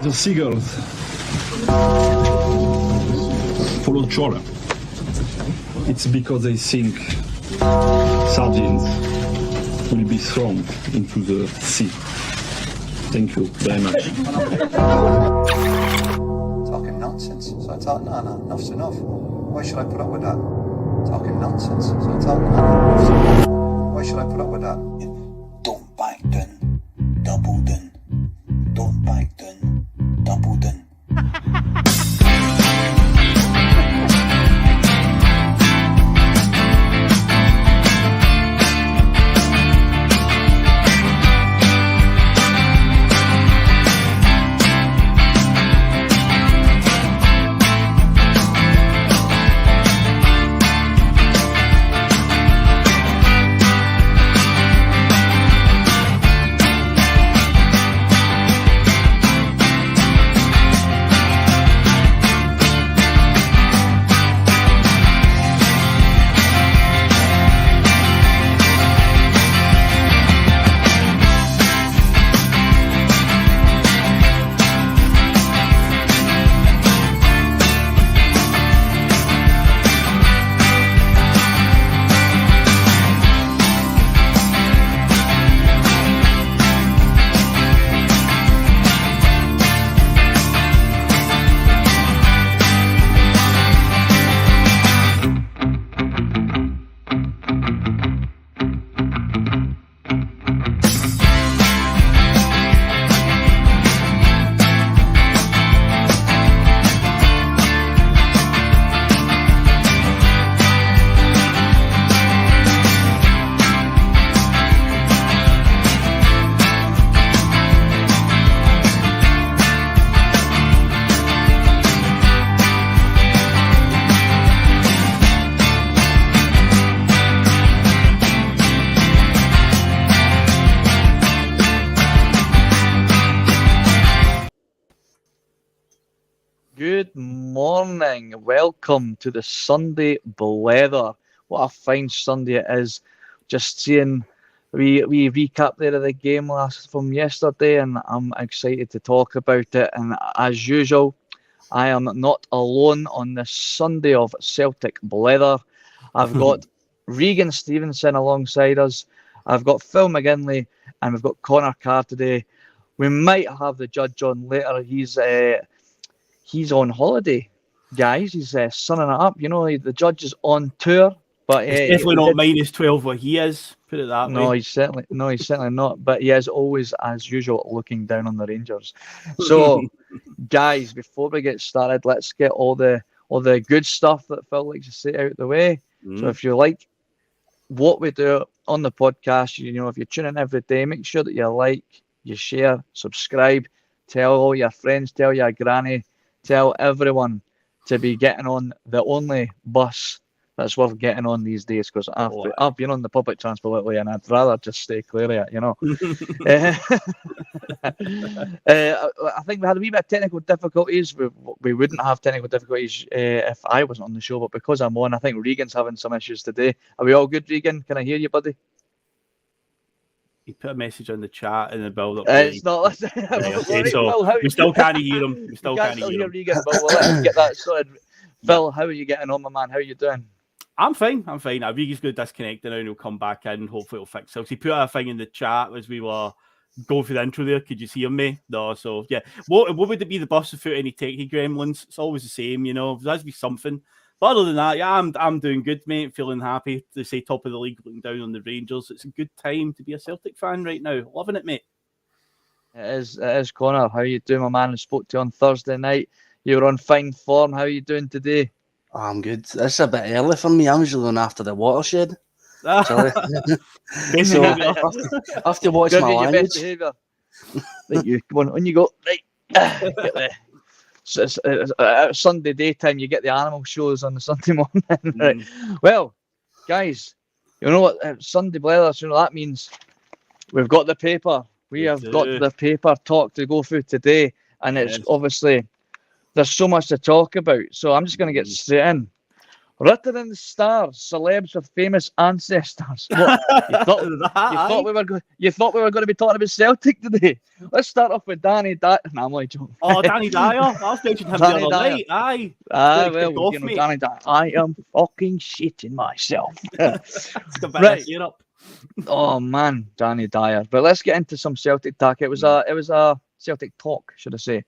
The seagulls follow trawler. It's because they think sardines will be thrown into the sea. Thank you very much. Talking nonsense. So I thought, no, enough's enough. Why should I put up with that? Talking nonsense. So I thought, no, enough's enough. Why should I put up with that? Don't back down, double down. Don't back down, double down. Good morning. Welcome to the Sunday Blether. What a fine Sunday it is. Just seeing we recap there of the game from yesterday, and I'm excited to talk about it. And as usual, I am not alone on this Sunday of Celtic Blether. I've got Regan Stevenson alongside us. I've got Phil McGinley, and we've got Connor Carr today. We might have the judge on later. He's on holiday, guys. He's sunning it up. You know, the judge is on tour, but it's definitely not -12 where he is. Put it that way. He's certainly not. But he is always, as usual, looking down on the Rangers. So, guys, before we get started, let's get all the good stuff that Phil likes to say out the way. So, if you like what we do on the podcast, you know, if you tune in every day, make sure that you like, you share, subscribe, tell all your friends, tell your granny. Tell everyone to be getting on the only bus that's worth getting on these days, because I've been on the public transport lately and I'd rather just stay clear of it, you know. I think we had a wee bit of technical difficulties. We wouldn't have technical difficulties if I wasn't on the show, but because I'm on, I think Regan's having some issues today. Are we all good, Regan? Can I hear you, buddy? He put a message on the chat in the build-up. It's not. So we still can't hear him. We still can't hear him. Regan, but we'll let him get that sorted. Phil, how are you getting on, my man? How are you doing? I'm fine. Regan's going to disconnect now and he'll come back in. Hopefully it'll fix it. He put a thing in the chat as we were going through the intro there. Could you see him, mate? No, so yeah. What would it be the bus without any techie gremlins? It's always the same, you know. There has to be something. But other than that, yeah, I'm doing good, mate. Feeling happy to say top of the league, looking down on the Rangers. It's a good time to be a Celtic fan right now. Loving it, mate. It is, Connor. How you doing, my man? I spoke to you on Thursday night. You were on fine form. How are you doing today? I'm good. It's a bit early for me. I'm usually on after the watershed. So I have to watch my language. Right, you come on you go. Right. Get there. So it's Sunday daytime, you get the animal shows on the Sunday morning. Right. Well, guys, you know what? Sunday Blether, you know that means we've got the paper. We have got the paper talk to go through today, and it's obviously there's so much to talk about. So I'm just going to get straight in. Written in the stars, celebs with famous ancestors. What? You thought we were going to be talking about Celtic today? Let's start off with Danny Dyer. No, I'm only joking. Oh, Danny Dyer. I was mentioning him Danny the other Dyer. night. Aye. Well, you know, Danny Dyer. I am fucking shitting myself. Right. Oh man, Danny Dyer. But let's get into some Celtic talk. It was a Celtic talk, should I say?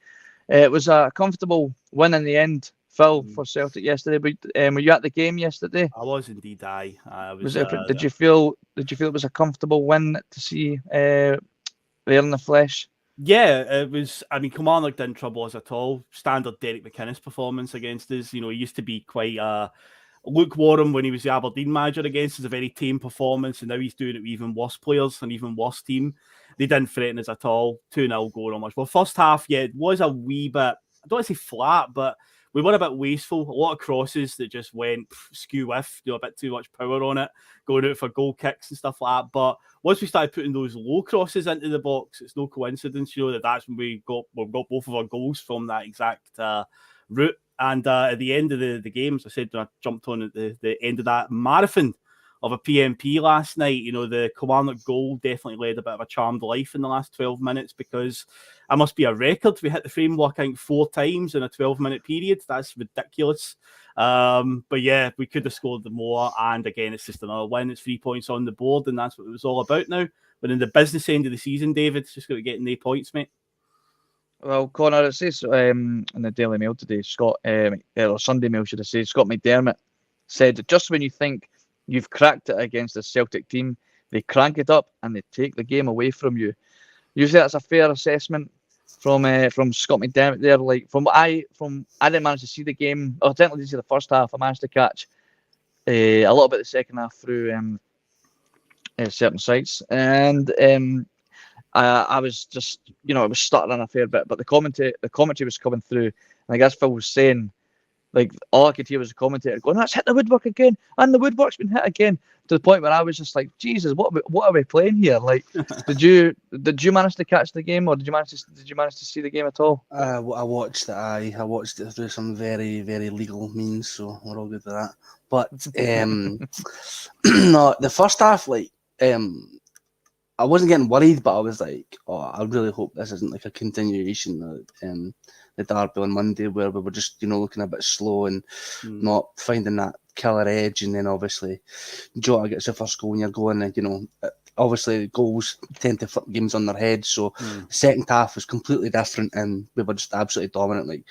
It was a comfortable win in the end, Phil, for Celtic yesterday. But were you at the game yesterday? I was indeed. Did you feel it was a comfortable win to see there in the flesh? Yeah, it was. I mean, Kilmarnock didn't trouble us at all. Standard Derek McInnes performance against us. You know, he used to be quite lukewarm when he was the Aberdeen manager against us. A very tame performance, and now he's doing it with even worse players and even worse team. They didn't threaten us at all. 2-0 going on much. Well, first half, yeah, it was a wee bit, I don't want to say flat, but we were a bit wasteful. A lot of crosses that just went skew with, a bit too much power on it, going out for goal kicks and stuff like that. But once we started putting those low crosses into the box, it's no coincidence, that's when we got both of our goals from that exact route. And at the end of the game, as I said, when I jumped on at the end of that marathon of a PMP last night, the Kilmarnock goal definitely led a bit of a charmed life in the last 12 minutes, because that must be a record. We hit the framework, I think, 4 times in a 12-minute period. That's ridiculous. But yeah, we could have scored more. And again, it's just another win. It's 3 points on the board, and that's what it was all about now. But in the business end of the season, David, it's just got to get 8 points, mate. Well, Connor, it says in the Daily Mail today, or Sunday Mail, should I say, Scott McDermott said that just when you think you've cracked it against the Celtic team, they crank it up and they take the game away from you. Usually that's a fair assessment from Scott McDermott there. Like I didn't manage to see the game. I didn't see the first half. I managed to catch a little bit of the second half through certain sites, and I was just, it was stuttering a fair bit, but the commentary was coming through, and I guess Phil was saying, like, all I could hear was the commentator going, "That's hit the woodwork again, and the woodwork's been hit again," to the point where I was just like, Jesus, what are we playing here? Like, did you manage to catch the game, or did you manage to see the game at all? I watched it. I watched it through some very, very legal means, so we're all good with that. But no, the first half, I wasn't getting worried, but I was like, oh, I really hope this isn't like a continuation of the derby on Monday, where we were just, looking a bit slow and not finding that killer edge. And then obviously Jota gets the first goal and you're going, and obviously goals tend to flip games on their head. So the second half was completely different, and we were just absolutely dominant. Like,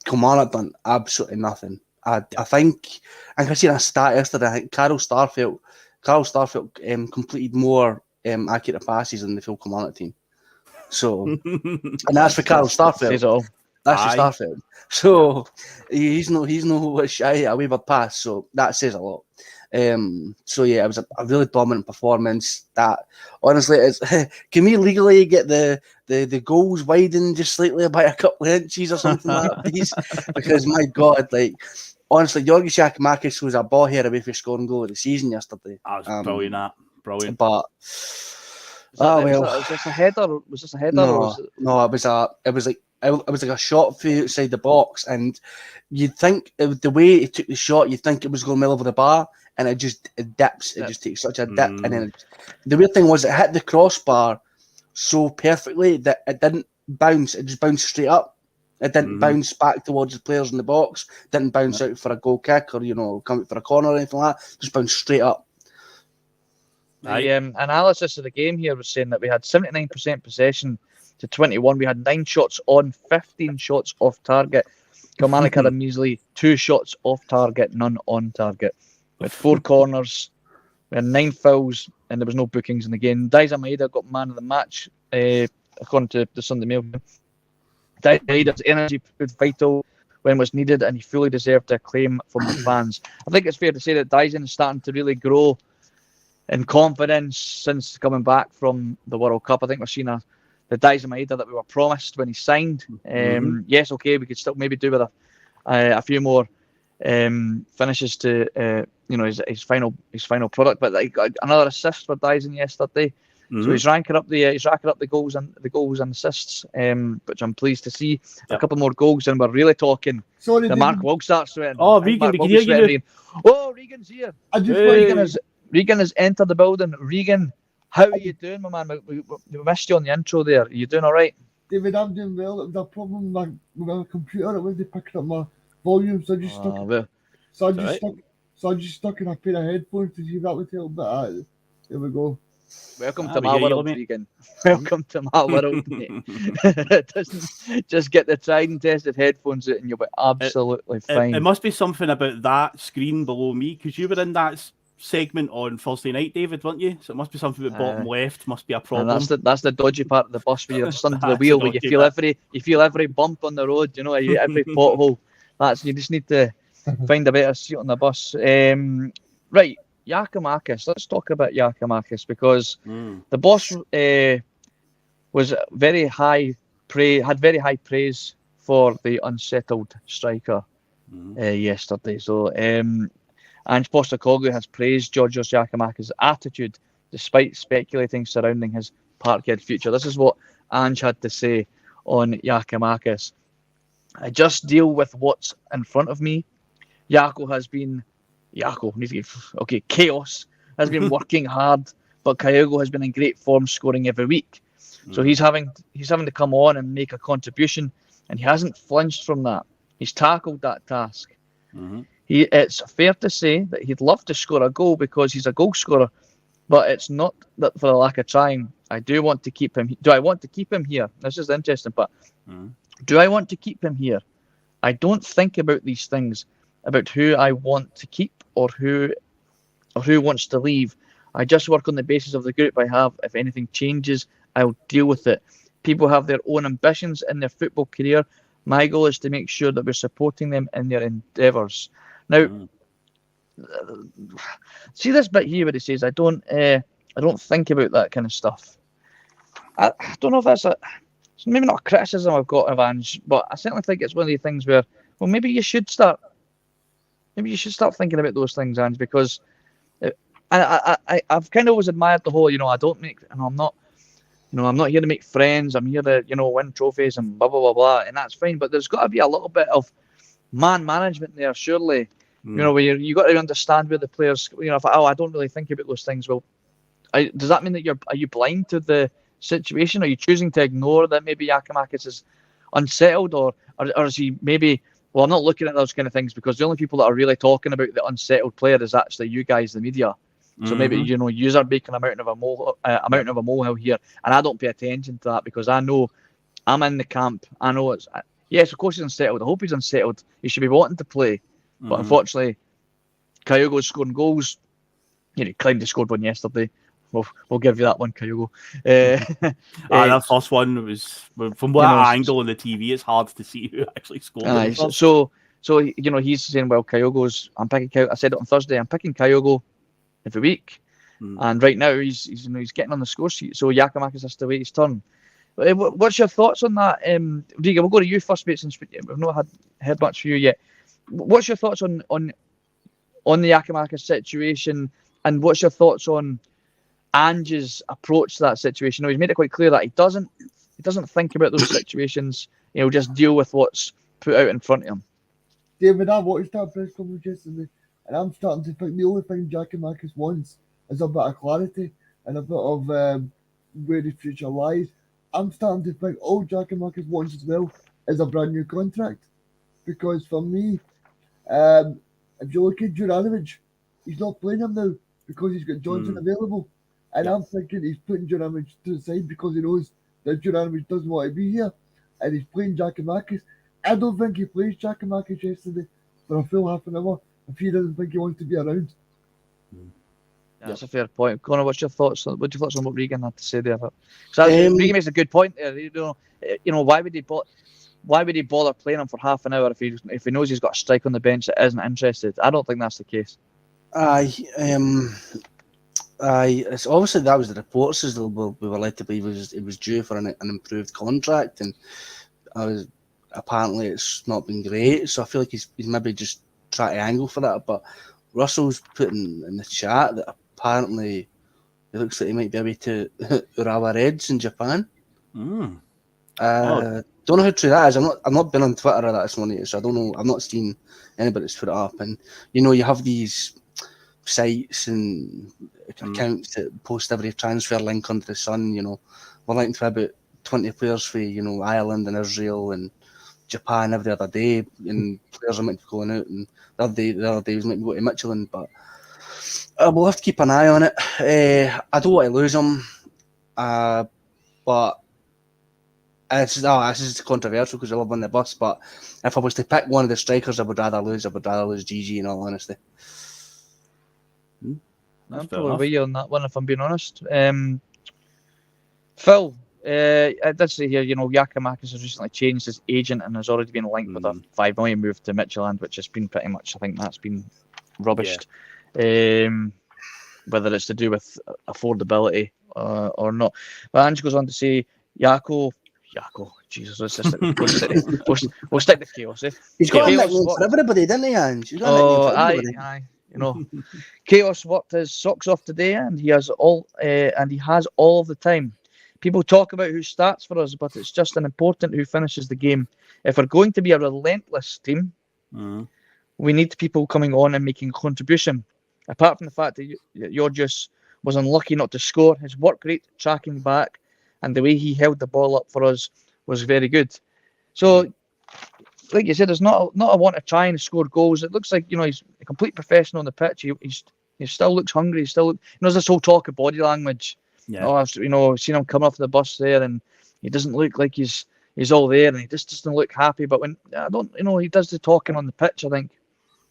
Kilmarnock done absolutely nothing. I think I seen a stat yesterday. I think Carl Starfelt completed more accurate passes than the full Kilmarnock team. So, and that's for Carl Starfelt. That's for Starfelt. So he's no shy a wayward pass. So that says a lot. So yeah, it was a really dominant performance. That honestly is. Can we legally get the goals widened just slightly by a couple of inches or something like that, please? Because my God, honestly, Giakoumakis was a ball head away from scoring goal of the season yesterday. That was brilliant. Brilliant. But was this a header? No, it was like a shot from outside the box, and you'd think the way he took the shot, you'd think it was going well over the bar, and it dips. It just takes such a dip, and then the weird thing was it hit the crossbar so perfectly that it didn't bounce. It just bounced straight up. It didn't bounce back towards the players in the box. Didn't bounce out for a goal kick or come out for a corner or anything like that. Just bounced straight up. The analysis of the game here was saying that we had 79% possession to 21. We had 9 shots on, 15 shots off target. Kilmarnock had a measly 2 shots off target, none on target. We had 4 corners, we had 9 fouls, and there was no bookings in the game. Daiza Maeda got man of the match, according to the Sunday Mail. Daiza Maeda's energy proved vital when was needed, and he fully deserved a claim from the fans. I think it's fair to say that Daiza is starting to really grow in confidence since coming back from the World Cup. I think we're seeing the Daiza Maeda that we were promised when he signed. Yes, okay, we could still maybe do with a few more finishes to his final product. But another assist for Daiza yesterday. So he's ranking up the goals and assists, which I'm pleased to see. A couple more goals, and we're really talking. Sorry, The Mark will start sweating. Oh, Regan, we can hear you. Regan. Oh, Regan's here. Regan has entered the building. Regan, how are you doing, my man? We missed you on the intro there. Are you doing all right? David, I'm doing well. It was a problem with my computer. It wasn't picking up my volume, so I just stuck in a pair of headphones to see if that would help. But there we go. Welcome to my world, Regan. Welcome to my world, mate. Just get the tried and tested headphones out and you'll be absolutely fine. It must be something about that screen below me, because you were in that segment on Thursday night, David, weren't you? So it must be something about bottom left. Must be a problem. That's the dodgy part of the bus where you're just under the wheel, where you feel every bump on the road. You know, every pothole. You just need to find a better seat on the bus. Right, Giakoumakis. Let's talk about Giakoumakis, because the boss was very high praise for the unsettled striker yesterday. So Ange Postecoglou has praised Georgios Giakoumakis' attitude despite speculating surrounding his Parkhead future. This is what Ange had to say on Giakoumakis. I just deal with what's in front of me. Chaos has been working hard, but Kyogo has been in great form, scoring every week. So he's having to come on and make a contribution, and he hasn't flinched from that. He's tackled that task. It's fair to say that he'd love to score a goal because he's a goal scorer, but it's not that for the lack of trying. Do I want to keep him here? This is interesting, but do I want to keep him here? I don't think about these things, about who I want to keep or who wants to leave. I just work on the basis of the group I have. If anything changes, I'll deal with it. People have their own ambitions in their football career. My goal is to make sure that we're supporting them in their endeavours. Now, see this bit here where he says, I don't think about that kind of stuff. I don't know if it's maybe not a criticism I've got of Ange, but I certainly think it's one of the things where, well, maybe you should start thinking about those things, Ange, because I've kind of always admired the whole, I'm not here to make friends. I'm here to, win trophies and blah, blah, blah, blah. And that's fine. But there's got to be a little bit of man management there, surely. Where you got to understand where the players, if I don't really think about those things. Well, does that mean that are you blind to the situation? Are you choosing to ignore that maybe Giakoumakis is unsettled, or is he maybe, well, I'm not looking at those kind of things, because the only people that are really talking about the unsettled player is actually you guys, the media. So maybe, yous are making a mountain of a molehill here, and I don't pay attention to that because I know I'm in the camp. I know it's, yes, of course he's unsettled. I hope he's unsettled. He should be wanting to play. But unfortunately, Kyogo's scoring goals. He claimed he scored one yesterday. We'll give you that one, Kyogo. That first one was, from what angle on the TV, it's hard to see who actually scored. So he's saying, well, Kyogo's, I said it on Thursday, I'm picking Kyogo every week, and right now he's getting on the score sheet, so Giakoumakis has to wait his turn. What's your thoughts on that, Riga? We'll go to you first, mate, since we've not heard much from you yet. What's your thoughts on the Giakoumakis situation, and what's your thoughts on Ange's approach to that situation? He's made it quite clear that he doesn't think about those situations. He'll just deal with what's put out in front of him. David, I watched that press conference yesterday, and I'm starting to think the only thing Giakoumakis wants is a bit of clarity and a bit of where the future lies. I'm starting to think all Giakoumakis wants as well is a brand new contract. Because for me, if you look at Juranovic, he's not playing him now because he's got Johnson available. And I'm thinking he's putting Juranovic to the side because he knows that Juranovic doesn't want to be here. And he's playing Giakoumakis. I don't think he plays Giakoumakis yesterday for a full half an hour if he doesn't think he wants to be around. That's a fair point. Connor, what's your thoughts on what Regan had to say there? Regan makes a good point there. Why would he bother playing him for half an hour if he knows he's got a strike on the bench that isn't interested? I don't think that's the case. It's obviously that was the reports as though we were led to believe it was due for an improved contract, and apparently it's not been great. So I feel like he's maybe just trying to angle for that. But Russell's putting in the chat that apparently it looks like he might be away to Urawa Reds in Japan. Mm. Don't know how true that is. I've not been on Twitter or that this morning, so I don't know. I've not seen anybody that's put it up. And you have these sites and accounts that post every transfer link under the sun. We're linked to about 20 players for Ireland and Israel and Japan every other day, and players are meant to be going out. And the other day was meant to go to Michelin, but we'll have to keep an eye on it. I don't want to lose him, but. This is controversial because I love on the bus, but if I was to pick one of the strikers I would rather lose Gigi, in all honesty. I'm probably with you on that one, if I'm being honest. Phil, I did say here, Giakoumakis has recently changed his agent and has already been linked with a $5 million move to Midtjylland, which has been pretty much, I think that's been rubbished. Yeah. Whether it's to do with affordability or not. But Ange goes on to say, Jaco, Jesus, we'll stick to chaos, eh? He's got a nickname for everybody, didn't he, Ange? Aye. Chaos worked his socks off today, and he has all of the time. People talk about who starts for us, but it's just as important who finishes the game. If we're going to be a relentless team, we need people coming on and making a contribution. Apart from the fact that Georgios was unlucky not to score, his work rate tracking back and the way he held the ball up for us was very good. So, like you said, there's not a want to try and score goals. It looks like he's a complete professional on the pitch. He still looks hungry. He still there's this whole talk of body language. Yeah. I've seen him come off the bus there, and he doesn't look like he's all there, and he just doesn't look happy. But when he does the talking on the pitch, I think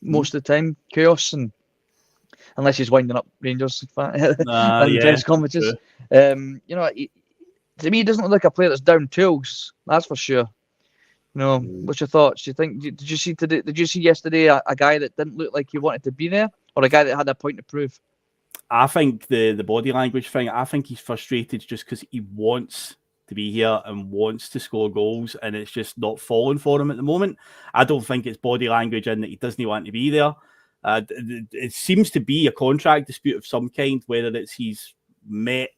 most of the time, chaos, and unless he's winding up Rangers in press conferences, to me, he doesn't look like a player that's down tools. That's for sure. What's your thoughts? Do you think? Did you see today? Did you see yesterday a guy that didn't look like he wanted to be there, or a guy that had a point to prove? I think the body language thing. I think he's frustrated just because he wants to be here and wants to score goals, and it's just not falling for him at the moment. I don't think it's body language in that he doesn't want to be there. It seems to be a contract dispute of some kind, whether it's he's met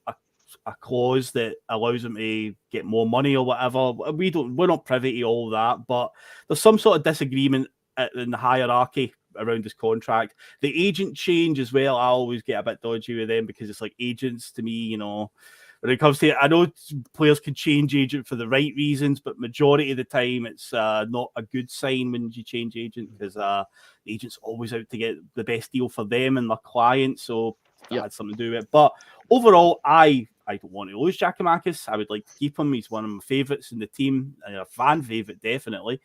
a clause that allows him to get more money or whatever. We're not privy to all that, but there's some sort of disagreement in the hierarchy around his contract. The agent change as well, I always get a bit dodgy with them because it's like agents to me, when it comes to it, I know players can change agent for the right reasons, but majority of the time it's not a good sign when you change agent because the agent's always out to get the best deal for them and their clients, so that had something to do with it. But overall, I don't want to lose Giakoumakis. I would like to keep him. He's one of my favourites in the team, a fan favourite, definitely.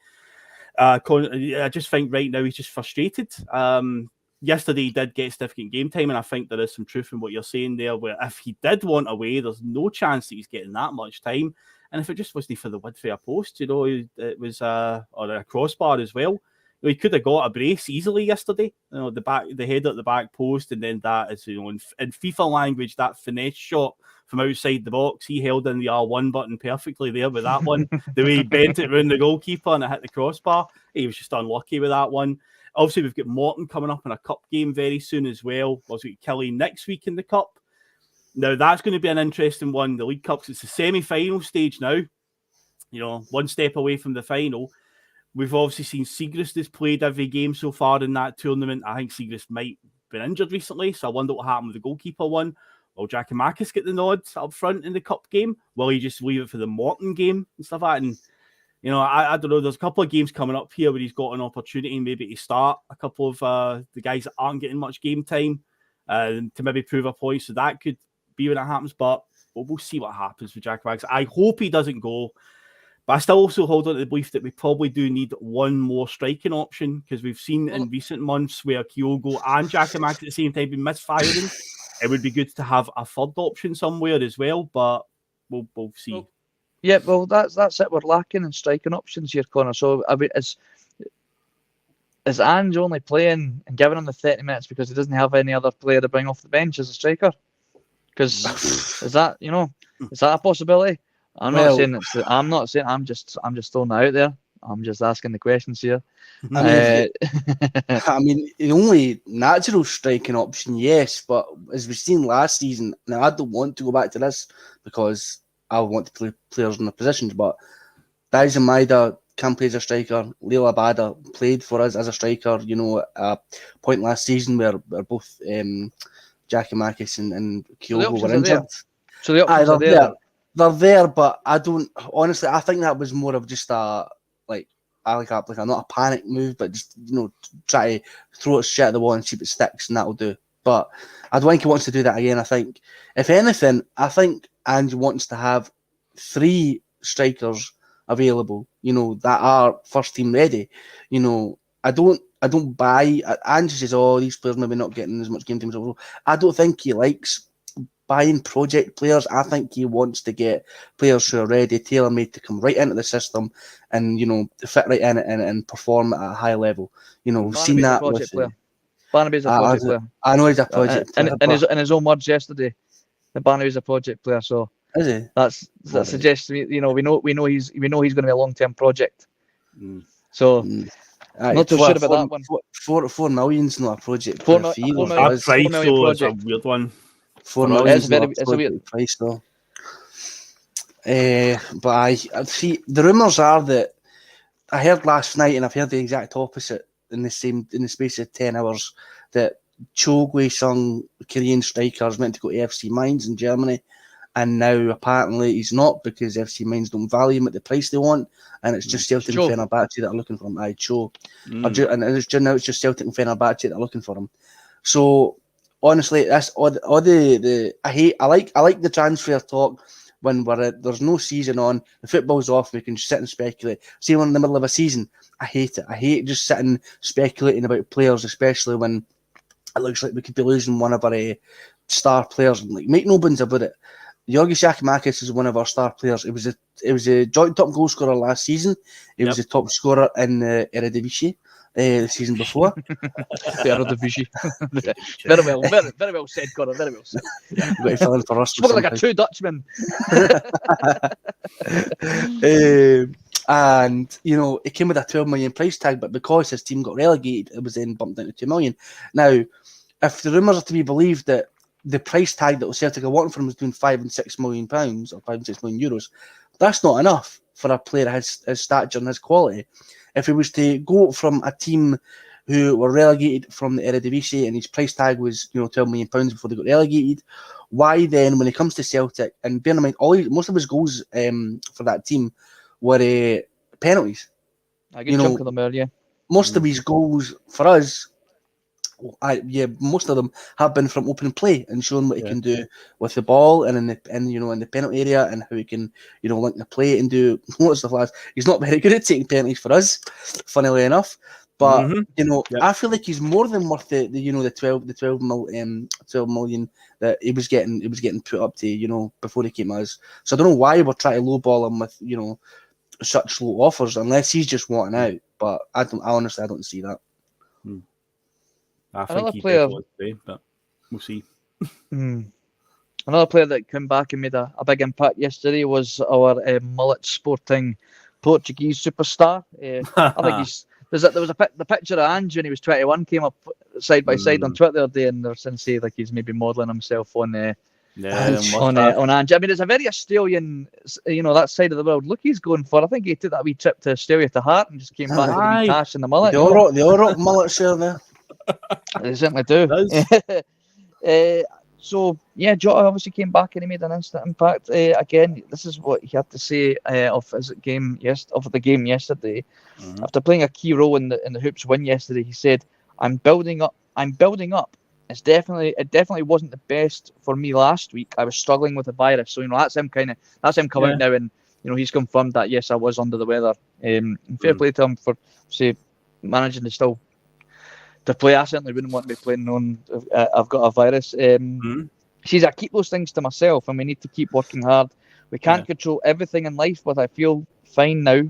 I just think right now he's just frustrated. Yesterday he did get significant game time, and I think there is some truth in what you're saying there, where if he did want away, there's no chance that he's getting that much time. And if it just wasn't for the width of a post, it was or a crossbar as well. He could have got a brace easily yesterday. The header at the back post, and then that is, in FIFA language, that finesse shot from outside the box. He held in the R1 button perfectly there with that one. The way he bent it around the goalkeeper and it hit the crossbar. He was just unlucky with that one. Obviously, we've got Morton coming up in a cup game very soon as well. Obviously, Kelly next week in the cup. Now, that's going to be an interesting one. The League Cups, it's the semi-final stage now. One step away from the final. We've obviously seen Siegrist has played every game so far in that tournament. I think Siegrist might have been injured recently, so I wonder what happened with the goalkeeper one. Will Giakoumakis get the nod up front in the cup game? Will he just leave it for the Morton game and stuff like that? And, I don't know. There's a couple of games coming up here where he's got an opportunity maybe to start a couple of the guys that aren't getting much game time to maybe prove a point. So that could be when it happens, but we'll see what happens with Giakoumakis. I hope he doesn't go. But I still also hold on to the belief that we probably do need one more striking option because we've seen in recent months where Kyogo and Giakoumakis at the same time been misfiring. It would be good to have a third option somewhere as well, but we'll see. That's it. We're lacking in striking options here, Connor. So I mean, is Ange only playing and giving him the 30 minutes because he doesn't have any other player to bring off the bench as a striker? Because is that a possibility? I'm not saying. I'm just throwing that out there. I'm just asking the questions here. I mean, I mean, the only natural striking option, yes, but as we've seen last season, now I don't want to go back to this because I want to play players in the positions, but Dyson Maeda can play as a striker. Leila Bada played for us as a striker, you know, at a point last season where both Giakoumakis and Kyogo were injured. So the options are there. They're there, but I don't, honestly, I think that was more of just a, like not a panic move, but just, you know, try to throw it shit at the wall and see if it sticks, and that'll do. But I don't think he wants to do that again. I think, if anything, I think Ange wants to have 3 strikers available, you know, that are first team ready. You know, I don't buy. Ange says, "Oh, these players maybe not getting as much game time overall." I don't think he likes buying project players. I think he wants to get players who are ready, tailor-made to come right into the system and, you know, fit right in it and perform at a high level. You know, we've seen that with Barnaby's a project player. I know he's a project player. In his own words yesterday, that Barnaby's a project player. So is he? That suggests, you know, we know he's going to be a long-term project. So not too sure about that one. 4 million's not a project. 4 That price though is a weird one. 4 million is a weird price though. But I see the rumours are that I heard last night, and I've heard the exact opposite in the space of 10 hours, that Cho Gui-sung, Korean striker, is meant to go to FC Mainz in Germany, and now apparently he's not because FC Mainz don't value him at the price they want, and it's just Celtic and Fenerbahce that are looking for him. Cho, and it's just Celtic and Fenerbahce that are looking for him. So honestly, that's all the I like the transfer talk when there's no season on, the football's off, we can just sit and speculate. See, when in the middle of a season, I hate it. I hate just sitting speculating about players, especially when it looks like we could be losing one of our star players. And, like, make no bones about it, Giorgos Giakoumakis is one of our star players. It was a joint top goal scorer last season. He was a top scorer in the Eredivisie the season before. Eredivisie. Very well said, Connor. Very well said. You've got to fill in for us. Spoken like a true Dutchman. And, you know, it came with a 12 million price tag, but because his team got relegated, it was then bumped down to 2 million. Now, if the rumours are to be believed that the price tag that Celtic are wanting for him is between £5 and £6 million, or €5 and €6 million, that's not enough for a player of his stature and his quality. If he was to go from a team who were relegated from the Eredivisie and his price tag was, you know, £12 million before they got relegated, why then, when he comes to Celtic, and bear in mind, most of his goals for that team were penalties. I get chunk of them earlier. Most of his goals for us, most of them have been from open play and showing what he can do with the ball and in the penalty area, and how he can, you know, link the play and do lots of stuff. He's not very good at taking penalties for us, funnily enough. But you know, I feel like he's more than worth the 12 million that he was getting put up to, you know, before he came to us. So I don't know why we're trying to lowball him with, you know, such low offers, unless he's just wanting out. But I honestly don't see that. I think he definitely play, but we'll see. Another player that came back and made a big impact yesterday was our mullet sporting Portuguese superstar. I think there was the picture of Ange when he was 21 came up side by side on Twitter the other day, and they're saying like he's maybe modelling himself on Ange. I mean, it's a very Australian, you know, that side of the world. Look, he's going for. I think he took that wee trip to Australia to Hart and just came back with a wee tash in the mullet. They all rock mullets there. They certainly do. So yeah, Jota obviously came back and he made an instant impact. Again, this is what he had to say of the game yesterday. After playing a key role in the Hoops win yesterday, he said, "I'm building up. It definitely wasn't the best for me last week. I was struggling with the virus." So, you know, that's him coming out now, and, you know, he's confirmed that yes, I was under the weather. Fair play to him for managing to still to play. I certainly wouldn't want to be playing on I've got a virus. She says, "I keep those things to myself, and we need to keep working hard. We can't control everything in life, but I feel fine now,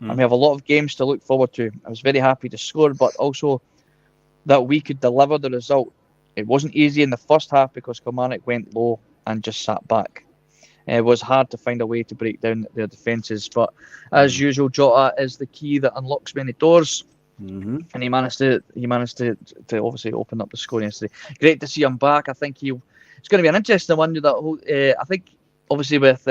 and we have a lot of games to look forward to. I was very happy to score, but also that we could deliver the result. It wasn't easy in the first half because Kilmarnock went low and just sat back." It was hard to find a way to break down their defences, but as usual, Jota is the key that unlocks many doors. Mm-hmm. And he managed to obviously open up the score yesterday. Great to see him back. I think it's going to be an interesting one. I think obviously with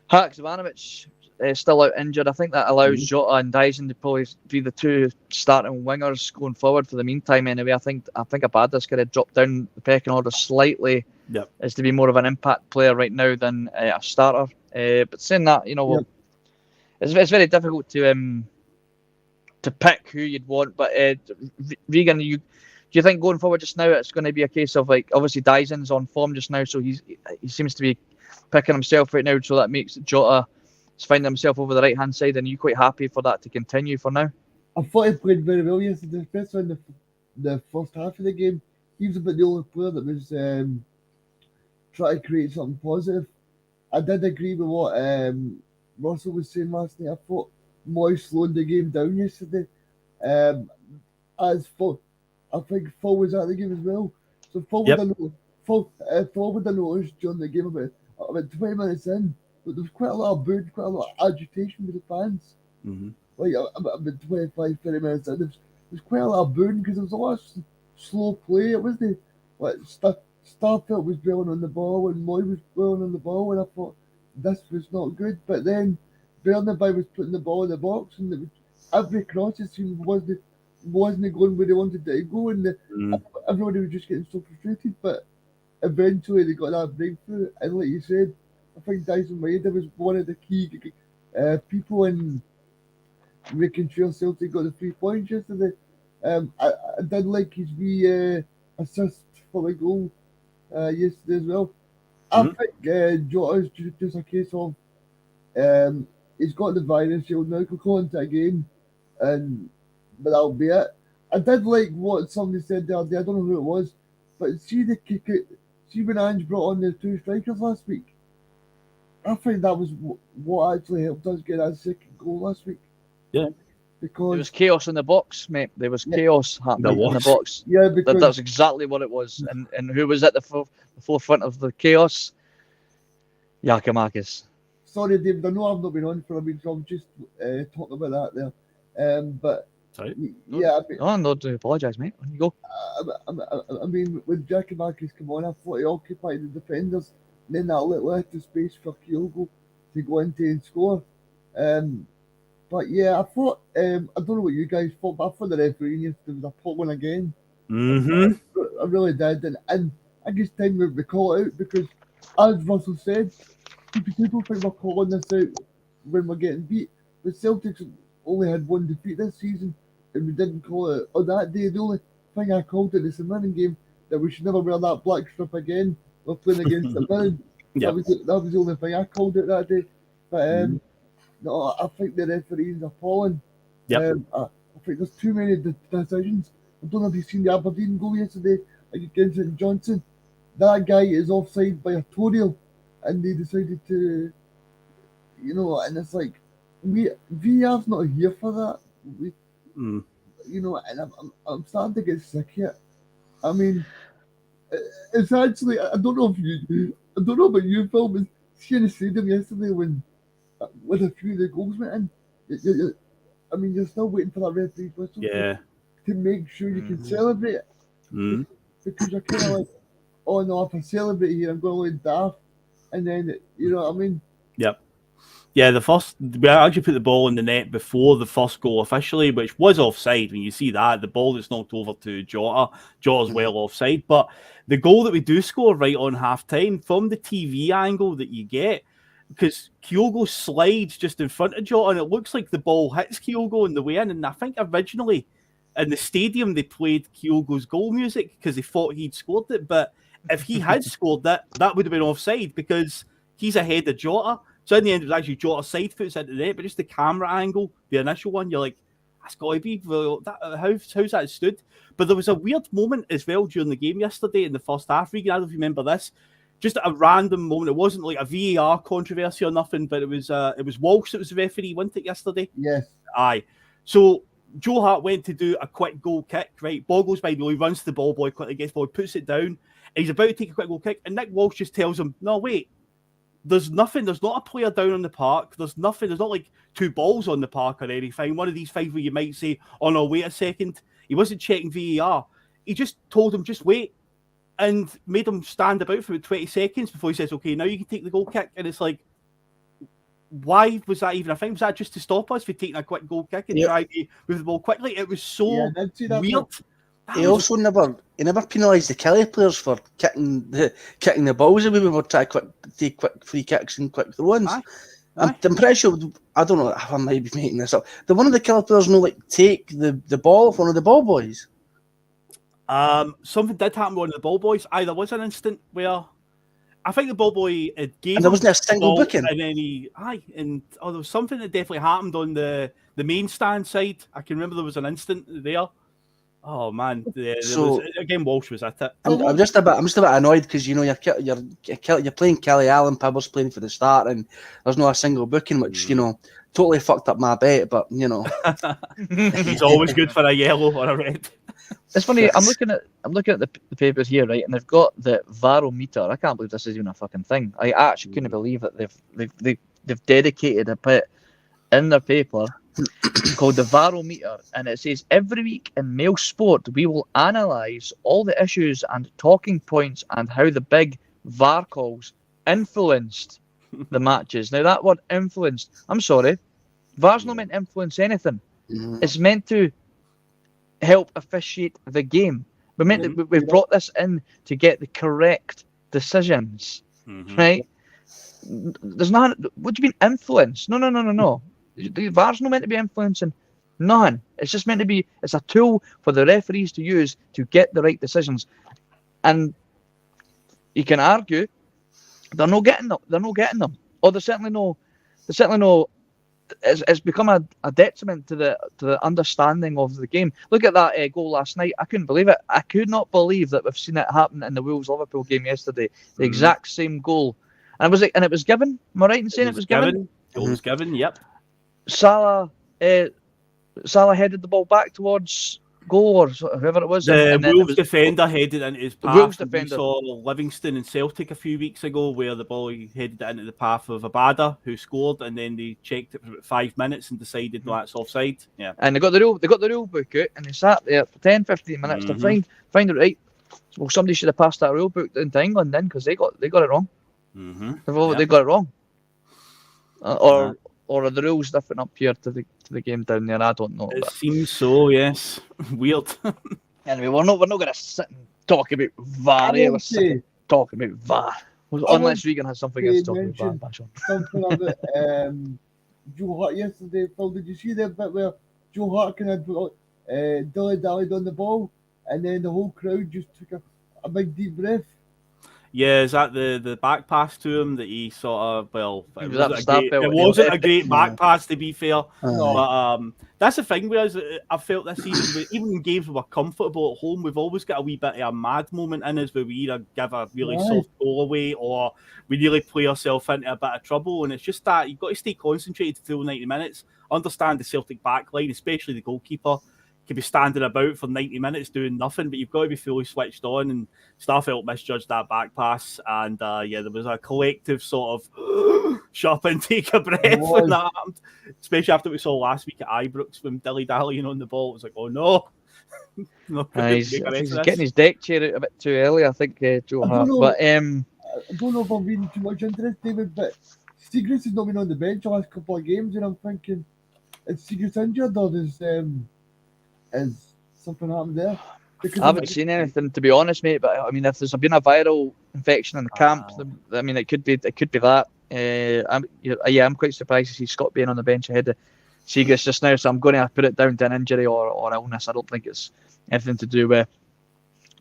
Haksabanovic still out injured, I think that allows Jota and Dyson to probably be the two starting wingers going forward for the meantime. Anyway, I think Abada's going to drop down the pecking order slightly. Yep. Is to be more of an impact player right now than a starter. But saying that, it's very difficult to pick who you'd want. But Regan, do you think going forward just now it's going to be a case of like obviously Dyson's on form just now, so he seems to be picking himself right now, so that makes Jota finding himself over the right hand side, and are you quite happy for that to continue for now? I thought he played very well yesterday, especially in the first half of the game. He was about the only player that was trying to create something positive. I did agree with what Russell was saying last night. I thought Moyes slowed the game down yesterday. As Phil, I think Phil was at the game as well. So Phil would have noticed during the game about 20 minutes in, but there was quite a lot of booing, quite a lot of agitation with the fans. Mm-hmm. Like about 25, 30 minutes in, there was quite a lot of booing because there was a lot of slow play. It wasn't like Starfelt was dwelling on the ball and Moy was dwelling on the ball, and I thought this was not good. But then Bernabeu was putting the ball in the box, and every cross it seemed wasn't going where they wanted it to go, and everybody was just getting so frustrated. But eventually they got that breakthrough, and like you said, I think Dyson Maeda was one of the key people in making sure Celtic got the 3 points yesterday. I did like his assist for the goal yesterday as well. I think Jota's just a case of he's got the virus, he'll now go into a game, but that'll be it. I did like what somebody said the other day, I don't know who it was, but see when Ange brought on the 2 strikers last week, I think that was what actually helped us get that second goal last week. Yeah. Because there was chaos in the box, mate. There was chaos happening in the box. Yeah, because that's exactly what it was. And who was at the forefront of the chaos? Giakoumakis. Sorry, David, I know I've not been on for a week, so I'm just talking about that there. But sorry. Yeah, no, do apologise, mate. On you go. I mean, when Giakoumakis came on, I thought he occupied the defenders, and then that left the space for Kyogo to go into and score. But yeah, I thought, I don't know what you guys thought, but I thought the referee yesterday was appalling again. Mm-hmm. I really did. And I guess time we call it out because, as Russell said, people think we're calling this out when we're getting beat. But Celtics only had 1 defeat this season, and we didn't call it on that day. The only thing I called it is the Mirren game, that we should never wear that black strip again. We're playing against the Mirren. That was the only thing I called it that day. But no, I think the referees are appalling. I think there's too many decisions. I don't know if you've seen the Aberdeen goal yesterday against St Johnson. That guy is offside by a toenail, and they decided to, and it's like, VR's not here for that. And I'm starting to get sick here. I mean, it's actually, I don't know about you, Phil, but seeing the stadium yesterday when a few of the goals went in, I mean, you're still waiting for that referee's whistle to make sure you can celebrate it. Because you're kind of like, oh no, if I celebrate here, I'm going to look daft. And then, you know what I mean? Yep. Yeah, we actually put the ball in the net before the first goal officially, which was offside. When you see that, the ball that's knocked over to Jota's well offside. But the goal that we do score right on half-time, from the TV angle that you get, because Kyogo slides just in front of Jota, and it looks like the ball hits Kyogo on the way in. And I think originally in the stadium they played Kyogo's goal music because they thought he'd scored it. But if he had scored that would have been offside because he's ahead of Jota. So in the end, it was actually Jota side foots into the net, but just the camera angle, the initial one, you're like, that's got to be, how's that stood? But there was a weird moment as well during the game yesterday in the first half. Regan, I don't know if you remember this. Just a random moment. It wasn't like a VAR controversy or nothing, but it was Walsh that was the referee, wasn't it, yesterday? Yes. Aye. So Joe Hart went to do a quick goal kick, right? Ball goes by, he runs to the ball boy, quickly gets the ball, puts it down, and he's about to take a quick goal kick, and Nick Walsh just tells him, no, wait, there's nothing, there's not a player down on the park, there's nothing, there's not like two balls on the park or anything. One of these things where you might say, oh no, wait a second. He wasn't checking VAR. He just told him, just wait, and made him stand about for about 20 seconds before he says, okay, now you can take the goal kick. And it's like, why was that even a thing? Was that just to stop us from taking a quick goal kick and try to move the ball quickly? It was so weird. He also never penalised the Kelly players for kicking the balls away. We were trying to take quick free kicks and quick throw-ins. I'm pretty sure, I don't know if I might be making this up. Did one of the Kelly players take the ball off one of the ball boys? Something did happen with one of the ball boys. There was an instant where I think the ball boy gave and there wasn't a single booking. And then there was something that definitely happened on the main stand side. I can remember there was an instant there. Oh man! Again, Walsh was at it. I'm just a bit annoyed because you're playing Kelly Allen, Pibbles playing for the start, and there's not a single booking, which totally fucked up my bet. But he's always good for a yellow or a red. It's funny. I'm looking at the papers here, right, and they've got the Varometer. I can't believe this is even a fucking thing. I actually couldn't believe that they've dedicated a bit in their paper called the Varometer, and it says every week in Mail Sport we will analyse all the issues and talking points and how the big VAR calls influenced the matches. Now that word influenced, I'm sorry, VAR's not meant to influence anything. It's meant to help officiate the game. We've brought this in to get the correct decisions, right? There's not. What do you mean influence? No. The VAR's not meant to be influencing none. It's just meant to be. It's a tool for the referees to use to get the right decisions, and you can argue they're not getting them. Or there's certainly no. It's become a detriment to the understanding of the game. Look at that goal last night. I couldn't believe it. I could not believe that we've seen it happen in the Wolves-Liverpool game yesterday. The exact same goal, and it was given. Am I right in saying it was given? It was given. Yep. Salah headed the ball back towards goal or whoever it was. The Wolves defender headed into his path. We saw Livingston and Celtic a few weeks ago where the ball headed into the path of Abada, who scored, and then they checked it for about 5 minutes and decided that's offside. Yeah. And they got the rule book out and they sat there for 10-15 minutes to find it right. Well, somebody should have passed that rule book into England then because they got it wrong. They got it wrong. Or are the rules different up here to the game down there? I don't know. It seems so, yes. Weird. Anyway, we're not going to sit and talk about VAR. We're talking about VAR. Unless Regan has something else to talk about VAR. Something about Joe Hart yesterday, Phil. Did you see that bit where Joe Hart kind of dilly-dallied on the ball and then the whole crowd just took a big deep breath? Yeah, is that the back pass to him that he sort of, it wasn't a great back pass to be fair. But that's the thing, whereas I felt this season, even in games where we're comfortable at home, we've always got a wee bit of a mad moment in us where we either give a really soft goal away or we really play ourselves into a bit of trouble. And it's just that you've got to stay concentrated the full 90 minutes, understand the Celtic back line, especially the goalkeeper. Could be standing about for 90 minutes doing nothing, but you've got to be fully switched on. And Starfelt misjudged that back pass, and there was a collective sort of shut up and take a breath when that happened. Especially after we saw last week at Ibrox when dilly-dallying on the ball. It was like, oh no. He's getting his deck chair out a bit too early, I think, Joe Hart. But I don't know if I'm reading too much into this, David, but Stigris has not been on the bench the last couple of games, and I'm thinking, is Stigris injured or is something happened there? Because I haven't seen anything, to be honest, mate. But I mean, if there's been a viral infection in the camp, I mean, it could be that. I'm quite surprised to see Scott being on the bench ahead of Seagrass just now. So I'm going to put it down to an injury or illness. I don't think it's anything to do with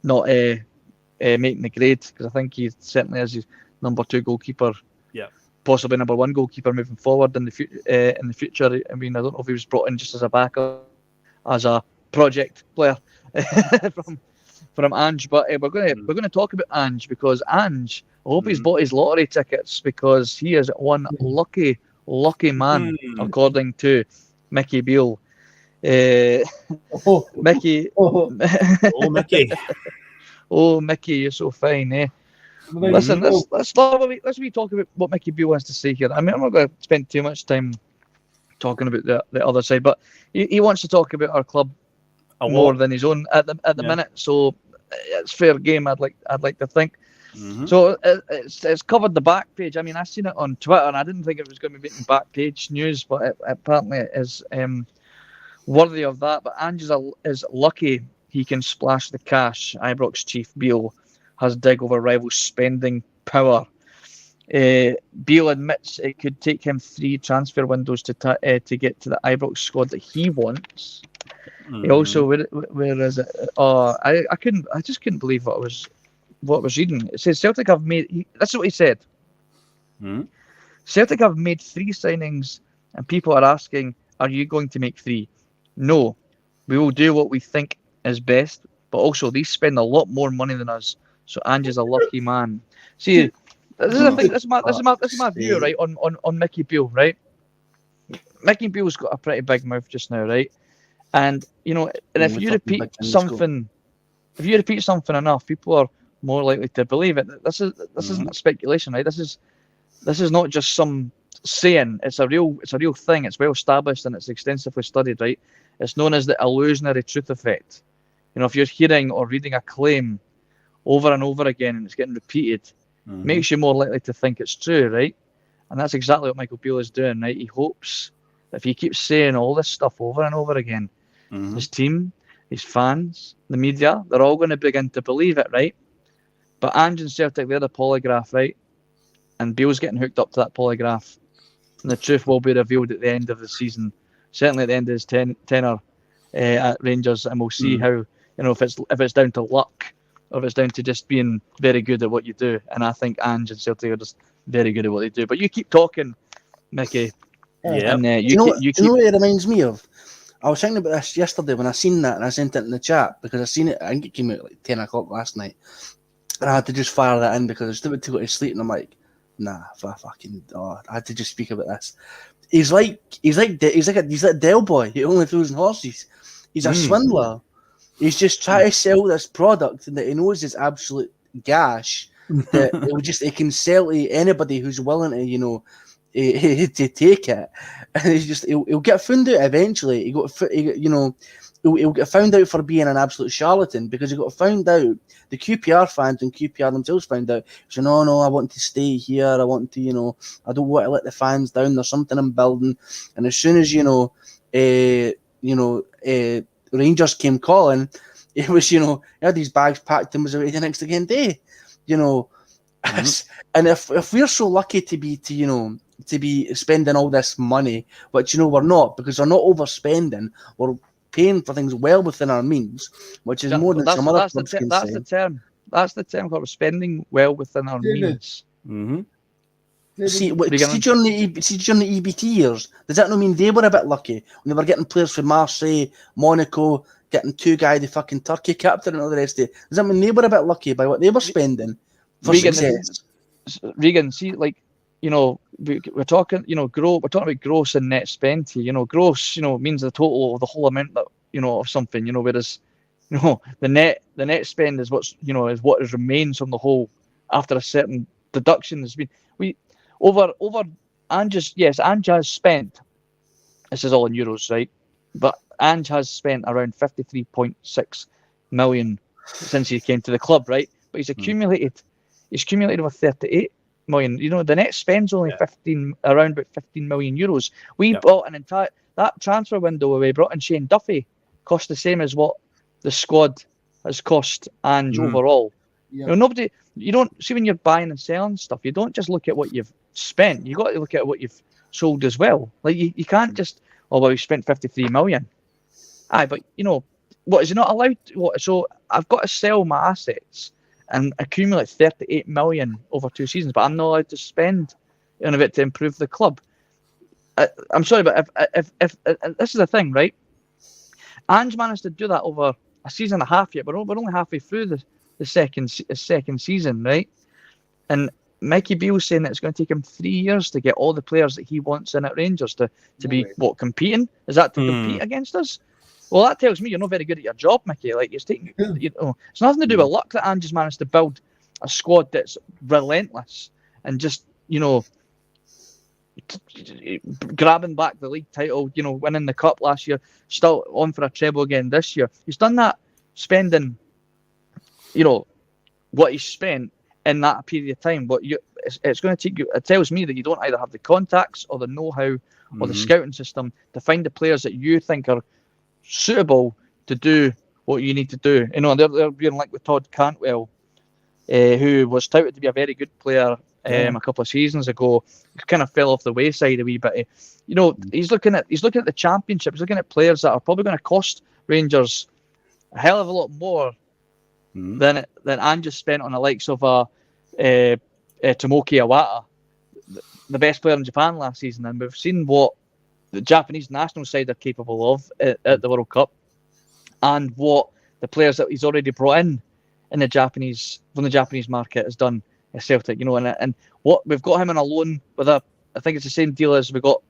not making the grade, because I think he certainly is his number 2 goalkeeper. Yeah. Possibly number 1 goalkeeper moving forward in the future. I mean, I don't know if he was brought in just as a backup, as a project player from Ange, but we're going to talk about Ange, because Ange, I hope he's bought his lottery tickets, because he is one lucky man, according to Mickey Beale. Mickey. Oh, Mickey. Oh, Mickey, you're so fine, eh? Listen, let's talk about what Mickey Beale wants to say here. I mean, I'm not going to spend too much time talking about the other side, but he wants to talk about our club more than his own at the minute. So it's fair game. I'd like to think. Mm-hmm. So it's covered the back page. I mean, I seen it on Twitter, and I didn't think it was going to be making back page news, but apparently it is worthy of that. But Ange is lucky he can splash the cash. Ibrox chief Beale has dig over rivals' spending power. Beale admits it could take him 3 transfer windows to get to the Ibrox squad that he wants. Mm-hmm. He also, where is it? Oh, I just couldn't believe what I was reading. It says Celtic have made. That's what he said. Mm-hmm. Celtic have made 3 signings, and people are asking, "Are you going to make 3?" No, we will do what we think is best, but also they spend a lot more money than us. So Ange is a lucky man. See, this is a thing. This is my view, right, on Mickey Beale, right? Mickey Beale's got a pretty big mouth just now, right? And and if you repeat something enough, people are more likely to believe it. This isn't speculation, right? This is not just some saying. It's a real thing. It's well established and it's extensively studied, right? It's known as the illusionary truth effect. If you're hearing or reading a claim over and over again and it's getting repeated, makes you more likely to think it's true, right? And that's exactly what Michael Beale is doing, right? He hopes that if he keeps saying all this stuff over and over again, his team, his fans, the media, they're all going to begin to believe it, right? But Ange and Celtic, they're the polygraph, right? And Beale's getting hooked up to that polygraph. And the truth will be revealed at the end of the season, certainly at the end of his tenure at Rangers, and we'll see how, if it's down to luck or if it's down to just being very good at what you do. And I think Ange and Celtic are just very good at what they do. But you keep talking, Mickey. Yeah. And you know what it reminds me of? I was thinking about this yesterday when I seen that and I sent it in the chat because I seen it. I think it came out like 10 o'clock last night. And I had to just fire that in because I was stupid to go to sleep. And I'm like, nah, I had to just speak about this. He's like Del Boy. He only throws in horses. He's a swindler. He's just trying to sell this product that he knows is absolute gash. That he can sell to anybody who's willing to, to take it. And he'll get found out eventually. He'll get found out for being an absolute charlatan because he got found out. The QPR fans and QPR themselves found out. So no, I want to stay here. I want to, I don't want to let the fans down. There's something I'm building. And as soon as Rangers came calling, it was he had these bags packed and was away the next again day. And if we're so lucky to be spending all this money, but we're not because we're not overspending. We're paying for things well within our means, which is more than some other clubs can say. That's the term called spending well within our means. Mm-hmm. See, during the EBT years, does that not mean they were a bit lucky when they were getting players from Marseille, Monaco, getting 2 guys, the fucking Turkey captain and all the rest of it? Does that mean they were a bit lucky by what they were spending for success? Regan, see, we're talking, we're talking about gross and net spend here. Gross, means the total of the whole amount that, of something, whereas, the net spend is what's, is what remains from the whole after a certain deduction has been. Ange has spent, this is all in euros, right? But Ange has spent around 53.6 million since he came to the club, right? But he's accumulated over 38 million. The net spend's only around about 15 million euros. We bought an entire that transfer window where we brought in Shane Duffy cost the same as what the squad has cost Ange overall. Yeah. Nobody. You don't see when you're buying and selling stuff. You don't just look at what you've spent. You got to look at what you've sold as well. Like you can't just we spent 53 million. Aye, but what is he not allowed? So I've got to sell my assets and accumulate 38 million over 2 seasons, but I'm not allowed to spend on it to improve the club. I'm sorry, but if this is the thing, right? Ange managed to do that over a season and a half yet, but we're only halfway through the second season, right? And Mickey Beale's saying that it's going to take him 3 years to get all the players that he wants in at Rangers to be competing? Is that to compete against us? Well, that tells me you're not very good at your job, Mickey. Like, it's taking, it's nothing to do with luck that Ange has managed to build a squad that's relentless and just, grabbing back the league title, winning the cup last year, still on for a treble again this year. He's done that spending, what he's spent in that period of time. But it's going to take you. It tells me that you don't either have the contacts or the know-how or the scouting system to find the players that you think are suitable to do what you need to do. They're being like with Todd Cantwell, who was touted to be a very good player a couple of seasons ago. He kind of fell off the wayside a wee bit. He's looking at the Championship. He's looking at players that are probably going to cost Rangers a hell of a lot more than Ange spent on the likes of Tomoki Iwata, the best player in Japan last season. And we've seen what the Japanese national side are capable of at the World Cup, and what the players that he's already brought in the Japanese market has done at Celtic. And what we've got him on a loan with I think it's the same deal as we got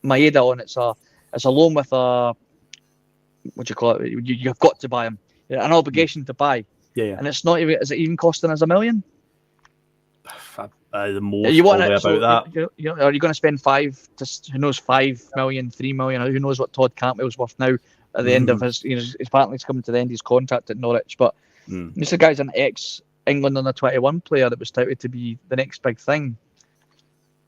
Maeda on. It's a loan with what do you call it? You've got to buy him, an obligation to buy. Yeah. And it's not even. Is it even costing us $1 million? The most You want it, about that. Are you going to spend 5 million, 3 million? Who knows what Todd Cantwell's worth now at the end of his? Apparently he's coming to the end of his contract at Norwich. But this guy's an ex-England under 21 player that was touted to be the next big thing.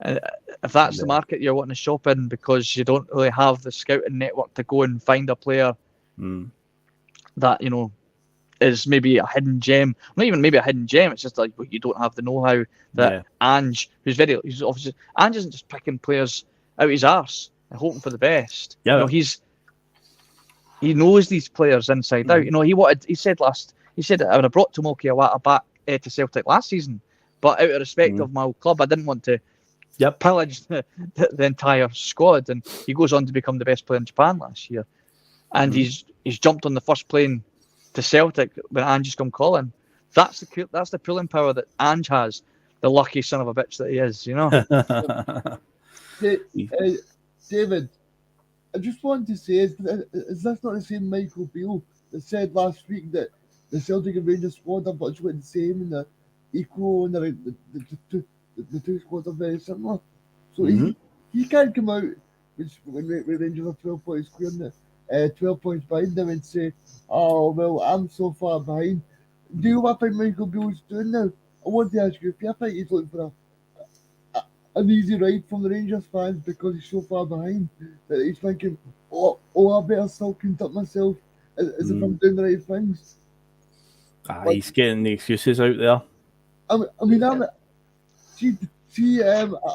If that's the market you're wanting to shop in because you don't really have the scouting network to go and find a player that is maybe a hidden gem. Not even maybe a hidden gem. It's just like you don't have the know-how that Ange, he's obviously Ange isn't just picking players out his arse and hoping for the best. Yeah, he knows these players inside out. He said I would have brought Tomoki Iwata back to Celtic last season, but out of respect of my old club, I didn't want to pillage the entire squad. And he goes on to become the best player in Japan last year, and he's jumped on the first plane to Celtic when Ange's come calling. That's the pulling power that Ange has. The lucky son of a bitch that he is, David, I just wanted to say, is this not the same Michael Beale that said last week that the Celtic and Rangers squad are virtually the same and they're equal and the two squads are very similar? So he can't come out when Rangers are 12 points clear, 12 points behind them and say, oh, well, I'm so far behind. Do you know what I think Michael Beale's doing now? I want to ask you, if you think he's looking for an easy ride from the Rangers fans because he's so far behind, that he's thinking, oh, I better still conduct myself as if I'm doing the right things. He's getting the excuses out there. I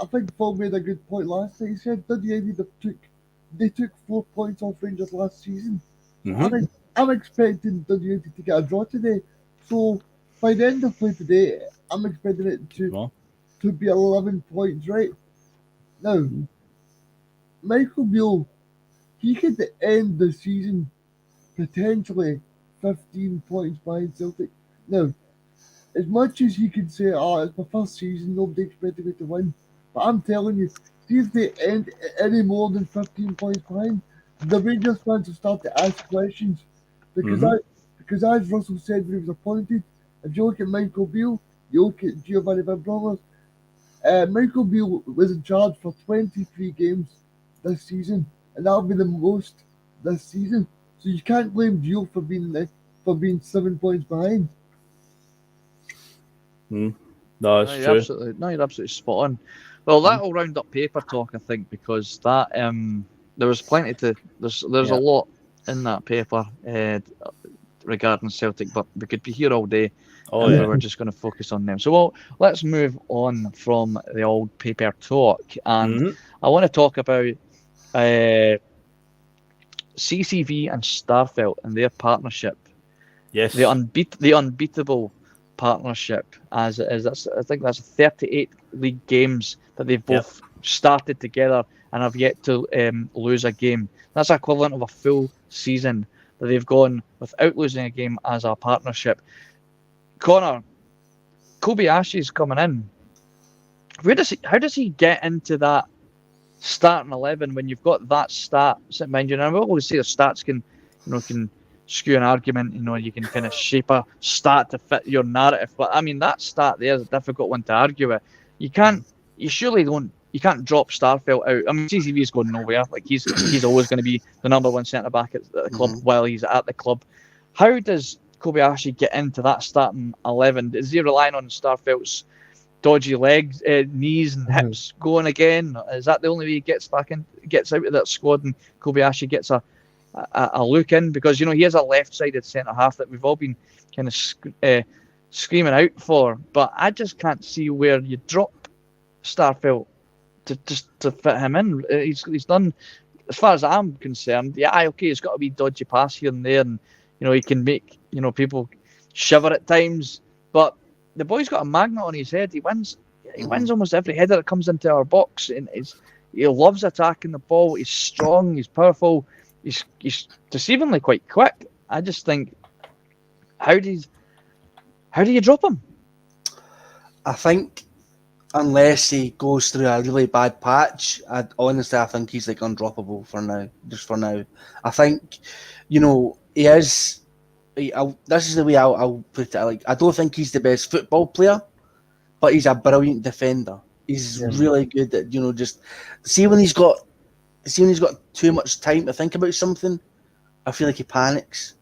think Paul made a good point last night. He said they took 4 points off Rangers last season. I'm expecting Dundee to get a draw today. So by the end of play today, I'm expecting it to be 11 points, right? Now, Michael Beale, he could end the season potentially 15 points behind Celtic. Now, as much as he could say, it's my first season, nobody expected me to win. But I'm telling you, see if they end any more than 15 points behind, the Rangers fans will start to ask questions. Because as Russell said when he was appointed, if you look at Michael Beale, you look at Giovanni Van Bronckhorst, Michael Beale was in charge for 23 games this season, and that'll be the most this season. So you can't blame Beale for being 7 points behind. No, it's true. You're absolutely spot on. Well, that'll round up paper talk, I think, because that there was plenty to. There's a lot in that paper regarding Celtic, but we could be here all day. We're just going to focus on them. So, let's move on from the old paper talk, and I want to talk about CCV and Starfelt and their partnership. Yes, the unbeatable partnership as it is. I think that's 38 league games that they've both started together and have yet to lose a game. That's equivalent of a full season that they've gone without losing a game as a partnership. Connor, Kobayashi's coming in. How does he get into that starting 11 when you've got that stat? Mind you, and I always say the stats can can skew an argument. You can kind of shape a stat to fit your narrative. But I mean, that stat there is a difficult one to argue with. You can't drop Starfelt out. I mean, CCV is going nowhere. Like he's always going to be the number one centre back at the club while he's at the club. How does Kobayashi get into that starting 11? Is he relying on Starfelt's dodgy legs, knees and hips going again? Is that the only way he gets out of that squad and Kobayashi gets a look in? Because he is a left-sided centre half that we've all been kind of screaming out for, but I just can't see where you drop Starfelt to fit him in. He's done, as far as I'm concerned. Yeah, okay, it's got to be dodgy pass here and there, and he can make people shiver at times, but the boy's got a magnet on his head. He wins almost every header that comes into our box, and he loves attacking the ball. He's strong, he's powerful, he's deceivingly quite quick. I just think, how do you drop him? I think unless he goes through a really bad patch, I think he's like undroppable for now. Just for now, I think he is. This is the way I'll put it. Like, I don't think he's the best football player, but he's a brilliant defender. He's really good at just see when he's got too much time to think about something. I feel like he panics,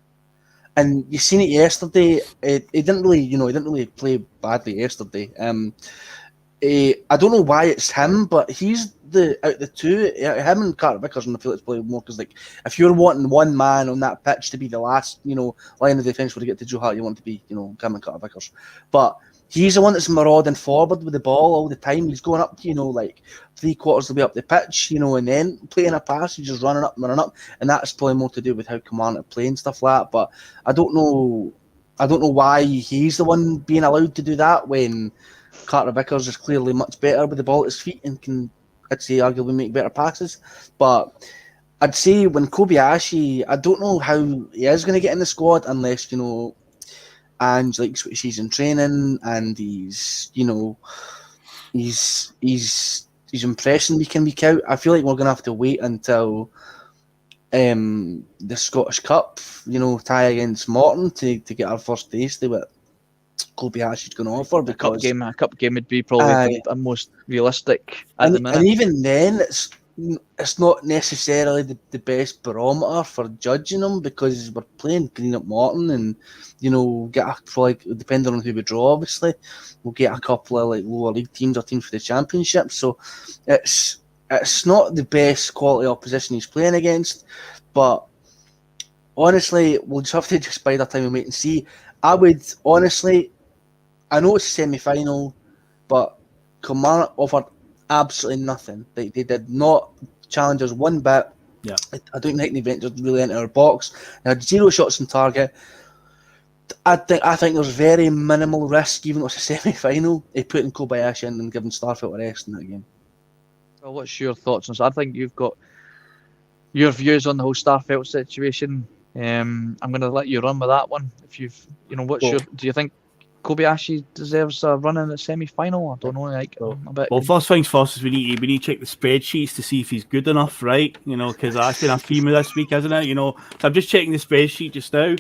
and you seen it yesterday. He didn't really play badly yesterday. I don't know why it's him, but he's out the two. Him and Carter Vickers on the field play more, because like if you're wanting one man on that pitch to be the last line of defence where you get to Jota, you want to be him and Carter Vickers. But he's the one that's marauding forward with the ball all the time. He's going up like 3/4 of the way up the pitch, and then playing a pass. He's just running up, and that's probably more to do with how Command play and stuff like that. But I don't know why he's the one being allowed to do that when Carter Vickers is clearly much better with the ball at his feet and can, I'd say, arguably make better passes. But I'd say when Kobayashi, I don't know how he is going to get in the squad unless, Ange likes what he sees in training and he's impressing week in, week out. I feel like we're going to have to wait until the Scottish Cup, tie against Morton to get our first taste of what Kobayashi's going to offer, because a cup game would be probably the most realistic at the minute. And even then, it's not necessarily the best barometer for judging them, because we're playing Green at Morton, and depending on who we draw, obviously, we'll get a couple of like lower league teams or teams for the Championship. So it's not the best quality opposition he's playing against, but honestly, we'll just have to just bide our time and wait and see. I would honestly, I know it's a semi-final, but Kilmarnock offered absolutely nothing. They did not challenge us one bit. Yeah, I don't think the event just really into our box. They had 0 shots on target. I think there's very minimal risk, even though it's a semi-final, of putting Kobayashi in and giving Starfelt a rest in that game. Well, what's your thoughts on this? I think you've got your views on the whole Starfelt situation. I'm going to let you run with that one. If do you think Kobayashi deserves a run in the semi-final? I don't know. Well, first things first is we need to check the spreadsheets to see if he's good enough, right? Because that's been a theme of this week, isn't it? So I'm just checking the spreadsheet just now.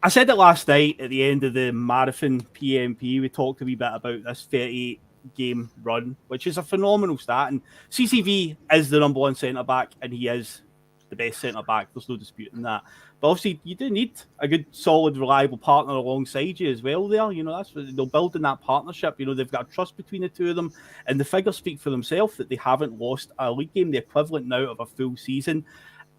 I said it last night at the end of the marathon PMP. We talked a wee bit about this 38-game run, which is a phenomenal start. And CCV is the number one centre back, and he is the best centre back. There's no disputing that. But obviously, you do need a good, solid, reliable partner alongside you as well. That's what they're building, that partnership. They've got a trust between the two of them, and the figures speak for themselves that they haven't lost a league game, the equivalent now of a full season.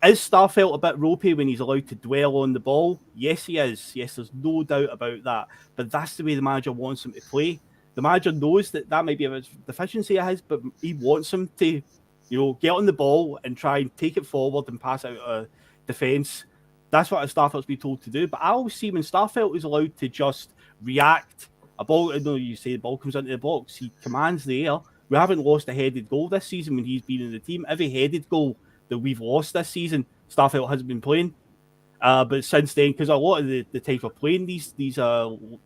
Is Starfelt a bit ropey when he's allowed to dwell on the ball? Yes, he is. Yes, there's no doubt about that. But that's the way the manager wants him to play. The manager knows that may be a deficiency of his, but he wants him to, get on the ball and try and take it forward and pass out a defence. That's what Starfelt's been told to do. But I always see when Starfelt is allowed to just react, a ball, you say the ball comes into the box, he commands the air. We haven't lost a headed goal this season when he's been in the team. Every headed goal that we've lost this season, Starfelt hasn't been playing. But since then, because a lot of the type of playing these the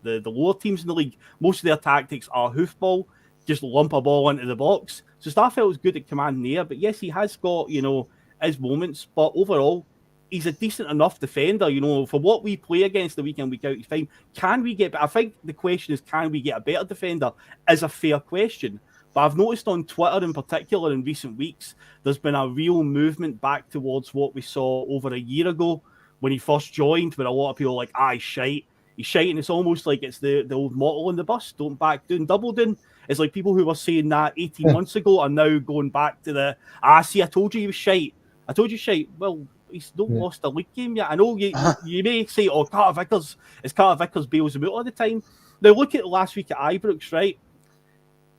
lower teams in the league, most of their tactics are hoofball, just lump a ball into the box. So Starfelt is good at commanding the air, but yes, he has got his moments. But overall, he's a decent enough defender, you know, for what we play against the week in, week out. He's fine. Can we get? I think the question is, can we get a better defender? Is a fair question. But I've noticed on Twitter in particular in recent weeks, there's been a real movement back towards what we saw over a year ago when he first joined, where a lot of people are like, he's shite. He's shite, and it's almost like it's the old motto on the bus, don't back down, double down. It's like people who were saying that 18 months ago are now going back to the, see, I told you he was shite. I told you shite. Well, he's not lost a league game yet. I know you may say, Carter Vickers bails him out all the time. Now, look at last week at Ibrox, right?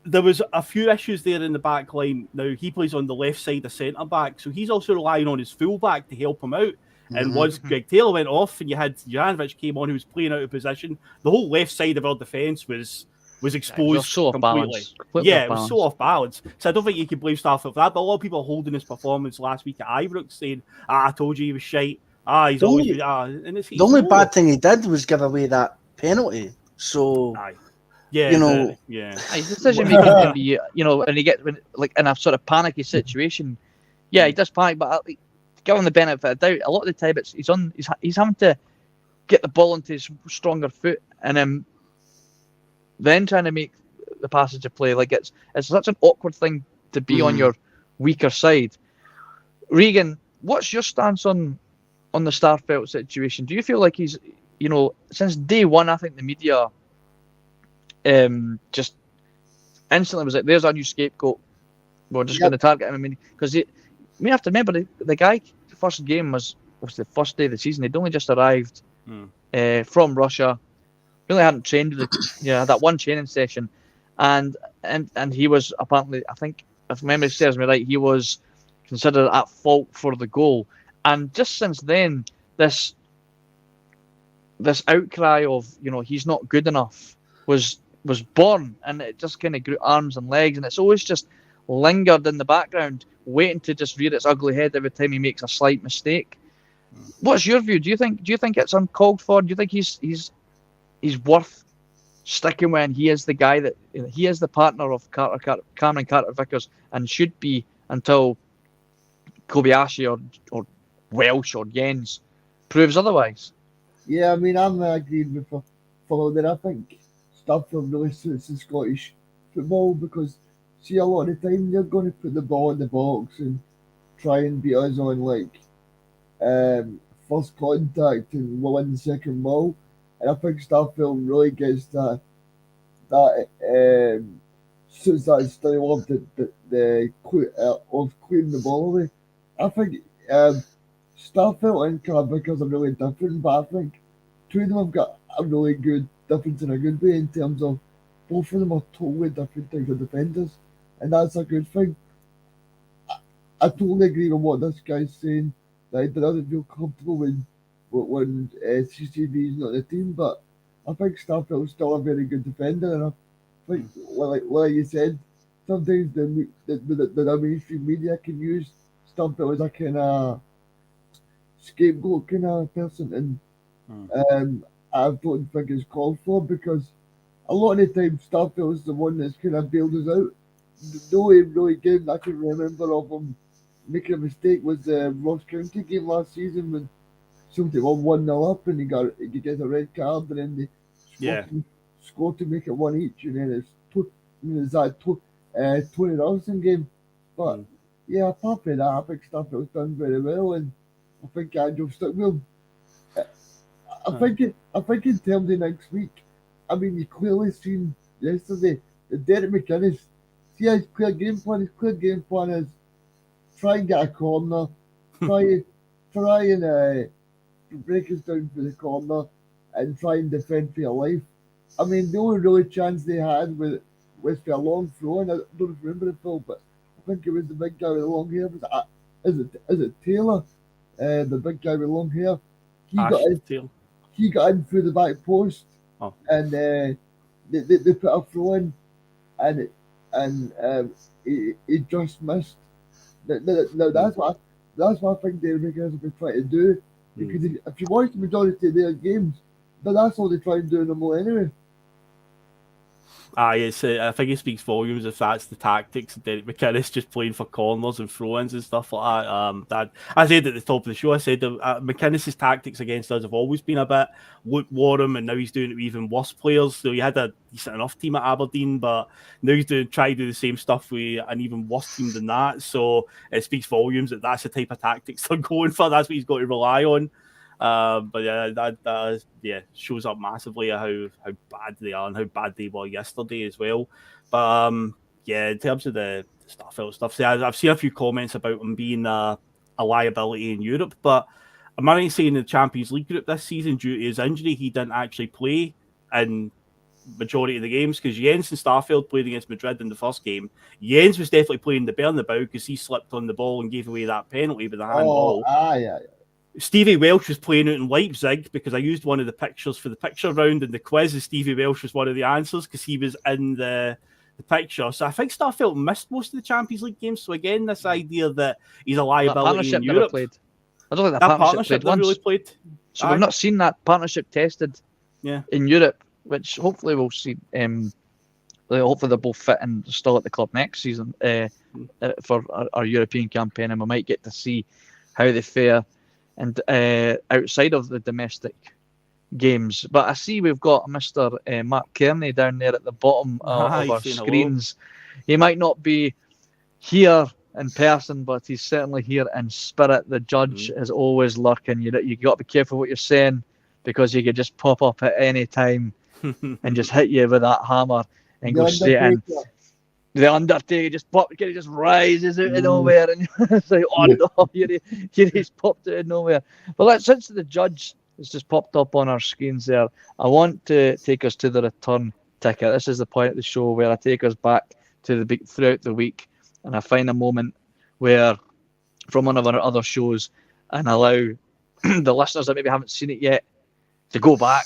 There was a few issues there in the back line. Now, he plays on the left side of centre-back, so he's also relying on his full-back to help him out. And once Greg Taylor went off and you had Juranovic came on who was playing out of position, the whole left side of our defence was exposed completely. It was so off balance. So I don't think you can blame Starfelt for that. But a lot of people are holding his performance last week at Ibrox saying, I told you he was shite. He's always been, and it's, the only bad thing he did was give away that penalty. So his decision making can be, and he gets in a sort of panicky situation. Yeah, he does panic, but give him the benefit of the doubt. A lot of the time, he's having to get the ball into his stronger foot, and then trying to make the passage of play. Like it's such an awkward thing to be on your weaker side. Regan, what's your stance on the Starfelt situation? Do you feel like he's, since day one, I think the media just instantly was like, there's our new scapegoat. We're just going to target him. I mean, because you have to remember the guy, the first game was the first day of the season. He'd only just arrived from Russia. Really hadn't trained with that one training session, and he was apparently, I think, if memory serves me right, he was considered at fault for the goal. And just since then, this outcry of he's not good enough was born, and it just kind of grew arms and legs, and it's always just lingered in the background, waiting to just rear its ugly head every time he makes a slight mistake. What's your view? Do you think it's uncalled for? Do you think he's worth sticking with, and he is the guy that he is the partner of Cameron Carter-Vickers and should be until Kobayashi or Welsh or Jens proves otherwise? Yeah, I mean, I'm agreeing with Follow that. I think Starfelt really suits the Scottish football because, see, a lot of the time they're going to put the ball in the box and try and beat us on first contact and we'll win the second ball. And I think Starfelt really gets that suits that style of of clearing the ball away. I think Starfelt and Carter-Vickers are really different, but I think two of them have got a really good difference in a good way in terms of both of them are totally different types of defenders, and that's a good thing. I totally agree with what this guy's saying, that he doesn't feel comfortable when CCV is not the team, but I think Starfelt's still a very good defender, and I think, like you said, sometimes the mainstream media can use Starfelt as a kind of scapegoat kind of person, and I don't think it's called for because a lot of the time Starfelt is the one that's kind of bailed us out. The only really game I can remember of him making a mistake was the Ross County game last season when Celtic were 1-0 up and he gets a red card and then they score to make it one each, and then it's that Tony Robinson game. But yeah, apart from that, I think Starfelt's done very well, and I think Andrew stuck with him. I think in terms of next week, I mean, you clearly seen yesterday that Derek McInnes, see his clear game plan. His clear game plan is try and get a corner, try and break us down for the corner, and try and defend for your life. I mean, the only really chance they had was for a long throw, and I don't remember the film, but I think it was the big guy with the long hair. Is it Taylor? The big guy with long hair. He got in through the back post, and they put a throw in, and he just missed. No, that's what I think David McInnes have been trying to do. Because if you watch the majority of their games, that's all they try and do no more anyway. It's, I think it speaks volumes if that's the tactics. Derek McInnes just playing for corners and throw-ins and stuff like that. I said at the top of the show, I said McInnes' tactics against us have always been a bit lukewarm, and now he's doing it with even worse players. So he had a decent enough team at Aberdeen, but now he's trying to do the same stuff with an even worse team than that. So it speaks volumes that that's the type of tactics they're going for. That's what he's got to rely on. But yeah, that shows up massively how bad they are and how bad they were yesterday as well. But in terms of the Starfelt stuff, see, I've seen a few comments about him being a liability in Europe, but I'm only saying in the Champions League group this season, due to his injury, he didn't actually play in majority of the games, because Jens and Starfelt played against Madrid in the first game. Jens was definitely playing the Bernabeu because he slipped on the ball and gave away that penalty with the handball. Yeah. Stevie Welsh was playing out in Leipzig because I used one of the pictures for the picture round in the quiz, and Stevie Welsh was one of the answers because he was in the picture. So I think Starfelt missed most of the Champions League games. So again, this idea that he's a liability in Europe. Played. I don't think that partnership played really played. So we've not seen that partnership tested in Europe, which hopefully we'll see. Hopefully they're both fit and still at the club next season for our European campaign, and we might get to see how they fare and outside of the domestic games. But I see we've got Mr. Mark Kearney down there at the bottom of our screens. Hello. He might not be here in person, but he's certainly here in spirit. The judge is always lurking. You got to be careful what you're saying, because he could just pop up at any time and just hit you with that hammer and go straight in. The Undertaker just rises out of nowhere, and it's like, oh no, here he's popped out of nowhere. But since the judge has just popped up on our screens there, I want to take us to the return ticket. This is the point of the show where I take us back to throughout the week, and I find a moment where from one of our other shows and allow the listeners that maybe haven't seen it yet to go back,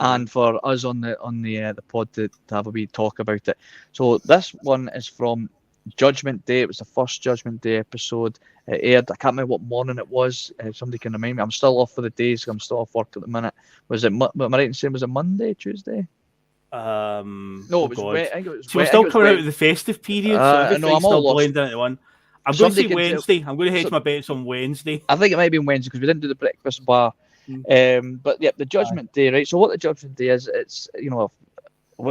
and for us on the pod to have a wee talk about it. So this one is from Judgment Day. It was the first Judgment Day episode. It aired. I can't remember what morning it was. Somebody can remind me. I'm still off for the days. I'm still off work at the minute. Was it? Am I right in saying was it Monday, Tuesday? No, it was. I think it was. So we're still coming out of the festive period. So everything's still blending into one. I'm going to say Wednesday. I'm going to hedge my bets on Wednesday. I think it might be Wednesday because we didn't do the breakfast bar. But yeah, the Judgment Day, right? So what the Judgment Day is, it's, we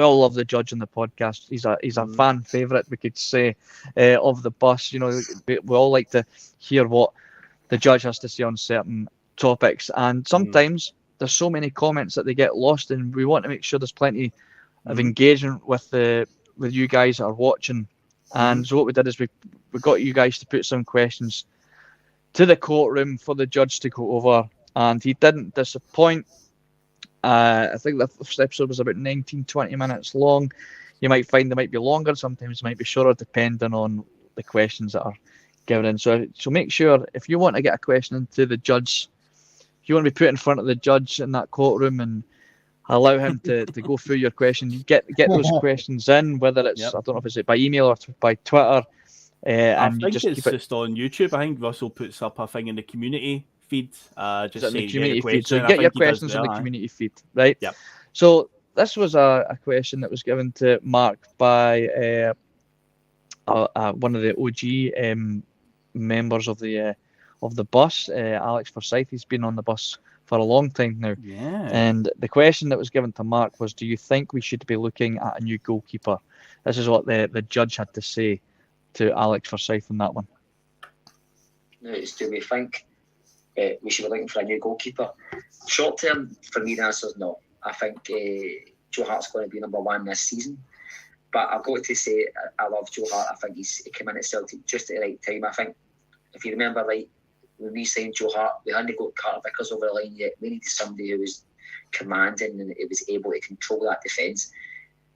all love the judge on the podcast. He's a fan favourite, we could say, of the bus. We all like to hear what the judge has to say on certain topics, and sometimes there's so many comments that they get lost, and we want to make sure there's plenty of engagement with you guys that are watching. And so what we did is we got you guys to put some questions to the courtroom for the judge to go over. And he didn't disappoint. I think the first episode was about 19-20 minutes long. You might find they might be longer, sometimes they might be shorter, depending on the questions that are given in. So make sure, if you want to get a question into the judge, if you want to be put in front of the judge in that courtroom and allow him to go through your questions, get those questions in, whether it's, I don't know if it's by email or by Twitter. I think it's just on YouTube. I think Russell puts up a thing in the community feed, just saying the community feed. So get your questions in the community feed, right? Yep. So this was a question that was given to Mark by one of the OG members of the bus, Alex Forsyth. He's been on the bus for a long time now. Yeah. And the question that was given to Mark was, do you think we should be looking at a new goalkeeper? This is what the judge had to say to Alex Forsyth on that one. Do we think we should be looking for a new goalkeeper? Short term, for me, the answer is no. I think Joe Hart's going to be number one this season. But I've got to say, I love Joe Hart. I think he came in at Celtic just at the right time. I think, if you remember, right, when we signed Joe Hart, we hadn't got Carter Vickers over the line yet. We needed somebody who was commanding and who was able to control that defence.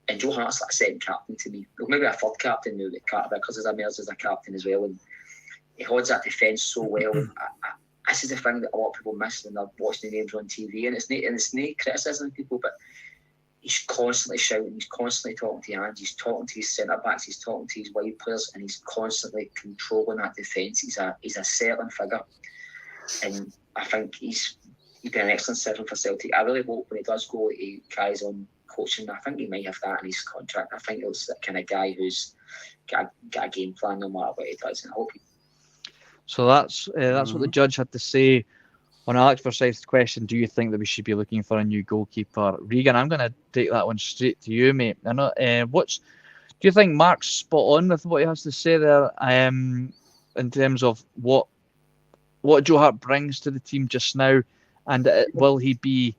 And Joe Hart's like a second captain to me. Well, maybe a third captain now that Carter Vickers is emerged as a captain as well. And he holds that defence so well. This is the thing that a lot of people miss when they're watching the games on TV. And it's no criticism of people, but he's constantly shouting, he's constantly talking to Ange, he's talking to his centre-backs, he's talking to his wide players, and he's constantly controlling that defence. He's a settling figure. And I think he's been an excellent servant for Celtic. I really hope when he does go, he carries on coaching. I think he might have that in his contract. I think it's the kind of guy who's got a game plan no matter what he does. And I hope So that's what the judge had to say on Alex Forsyth's question. Do you think that we should be looking for a new goalkeeper? Regan, I'm going to take that one straight to you, mate. I know. Do you think Mark's spot on with what he has to say there? In terms of what Joe Hart brings to the team just now, and will he be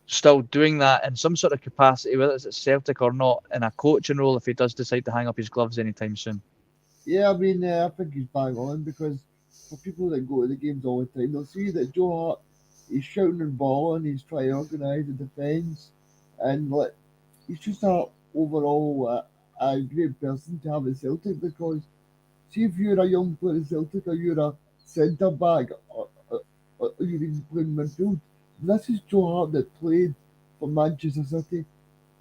still doing that in some sort of capacity, whether it's at Celtic or not, in a coaching role, if he does decide to hang up his gloves anytime soon? Yeah, I mean, I think he's bang on, because for people that go to the games all the time, they'll see that Joe Hart, he's shouting and bawling, he's trying to organise the defence, and like, he's just overall a great person to have at Celtic, because see if you're a young player at Celtic, or you're a centre back, or you're even playing midfield, this is Joe Hart that played for Manchester City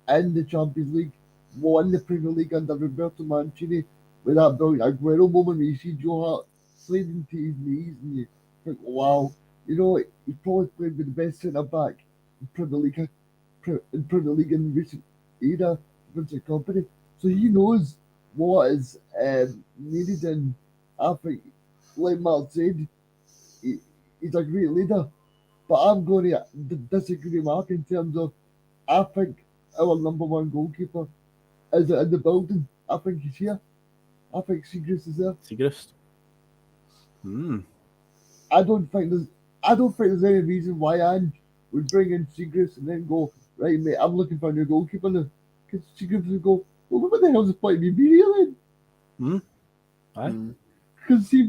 in the Champions League, won the Premier League under Roberto Mancini, with that brilliant Aguero moment where you see Joe Hart slid into his knees and you think, wow, you know, he probably played with the best centre back in Premier League in recent era, Vincent Company. So he knows what is needed, and I think, like Mark said, he's a great leader. But I'm going to disagree with Mark in terms of, I think our number one goalkeeper is in the building. I think he's here. I think Siegrist is there. Siegrist. I don't think there's any reason why Ange would bring in Siegrist and then go, right, mate, I'm looking for a new goalkeeper now. Because Siegrist would go, well, what the hell's the point of me being here then? Aye. Because see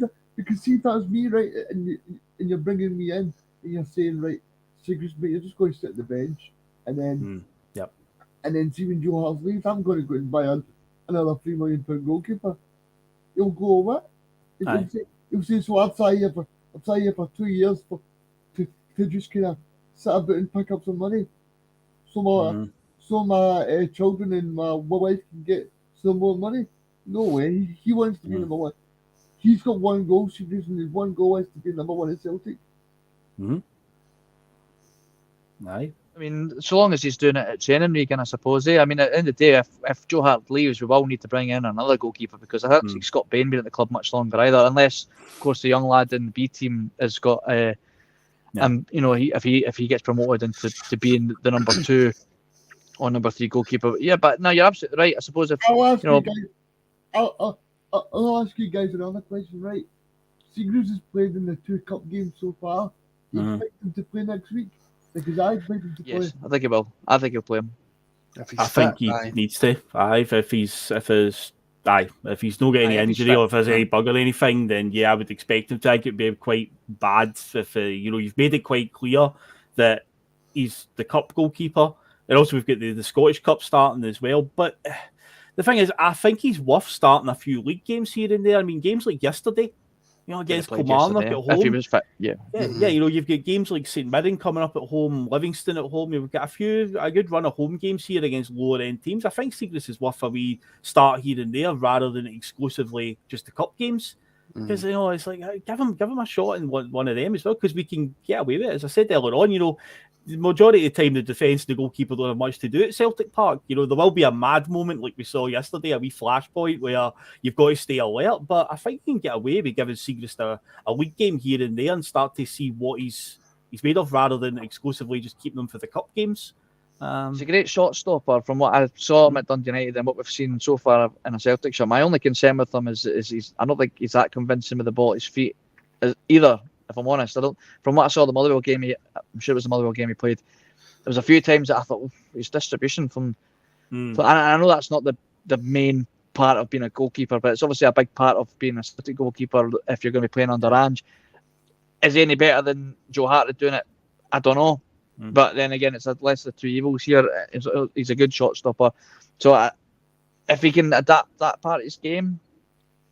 if that's me, right, and you're bringing me in and you're saying, right, Siegrist, mate, you're just going to sit at the bench, and then and then see when Joe Hart leaves, I'm going to go and buy another £3 million goalkeeper. He'll go, what? He'll say, so I've sat here for 2 years to just kind of sit about and pick up some money. So my children and my wife can get some more money. No way. He wants to be number one. He's got one goal, and his one goal is to be number one at Celtic. Aye. I mean, so long as he's doing it at training, Regan, I suppose. I mean, at the end of the day, if Joe Hart leaves, we will need to bring in another goalkeeper, because I don't see Scott Bain being at the club much longer either, unless, of course, the young lad in the B team has got, you know, if he gets promoted into to being the number 2 or number 3 goalkeeper. Yeah, but no, you're absolutely right. I suppose if I'll ask you guys another question, right? Siegrist has played in the 2 cup games so far. Do you expect him to play next week? Because I expect him to play. Yes, I think he will. I think he'll play him. I think he needs to. If he's not getting any injury or if there's any bug or anything, then I would expect him to. I think it'd be quite bad if you've made it quite clear that he's the cup goalkeeper, and also we've got the Scottish Cup starting as well. But the thing is, I think he's worth starting a few league games here and there. I mean, games like yesterday, against Kilmarnock at home. If he was fit, you've got games like St Mirren coming up at home, Livingston at home. You've got a good run of home games here against lower end teams. I think Siegrist is worth a wee start here and there rather than exclusively just the cup games. Because it's like give him a shot in one of them as well, because we can get away with it. As I said earlier on, the majority of the time the defence and the goalkeeper don't have much to do at Celtic Park. There will be a mad moment like we saw yesterday, a wee flashpoint where you've got to stay alert. But I think you can get away with giving Siegrist a league game here and there and start to see what he's made of, rather than exclusively just keeping him for the cup games. He's a great shot stopper from what I saw him at Dundee United and what we've seen so far in a Celtic shirt. My only concern with him is I don't think he's that convincing with the ball at his feet either, if I'm honest. From what I saw the Motherwell game, I'm sure it was the Motherwell game he played, there was a few times that I thought, his distribution from... I know that's not the main part of being a goalkeeper, but it's obviously a big part of being a Celtic goalkeeper if you're going to be playing under Ange. Is he any better than Joe Hart at doing it? I don't know. But then again, it's a lesser of two evils here. He's a good shot stopper. So if he can adapt that part of his game,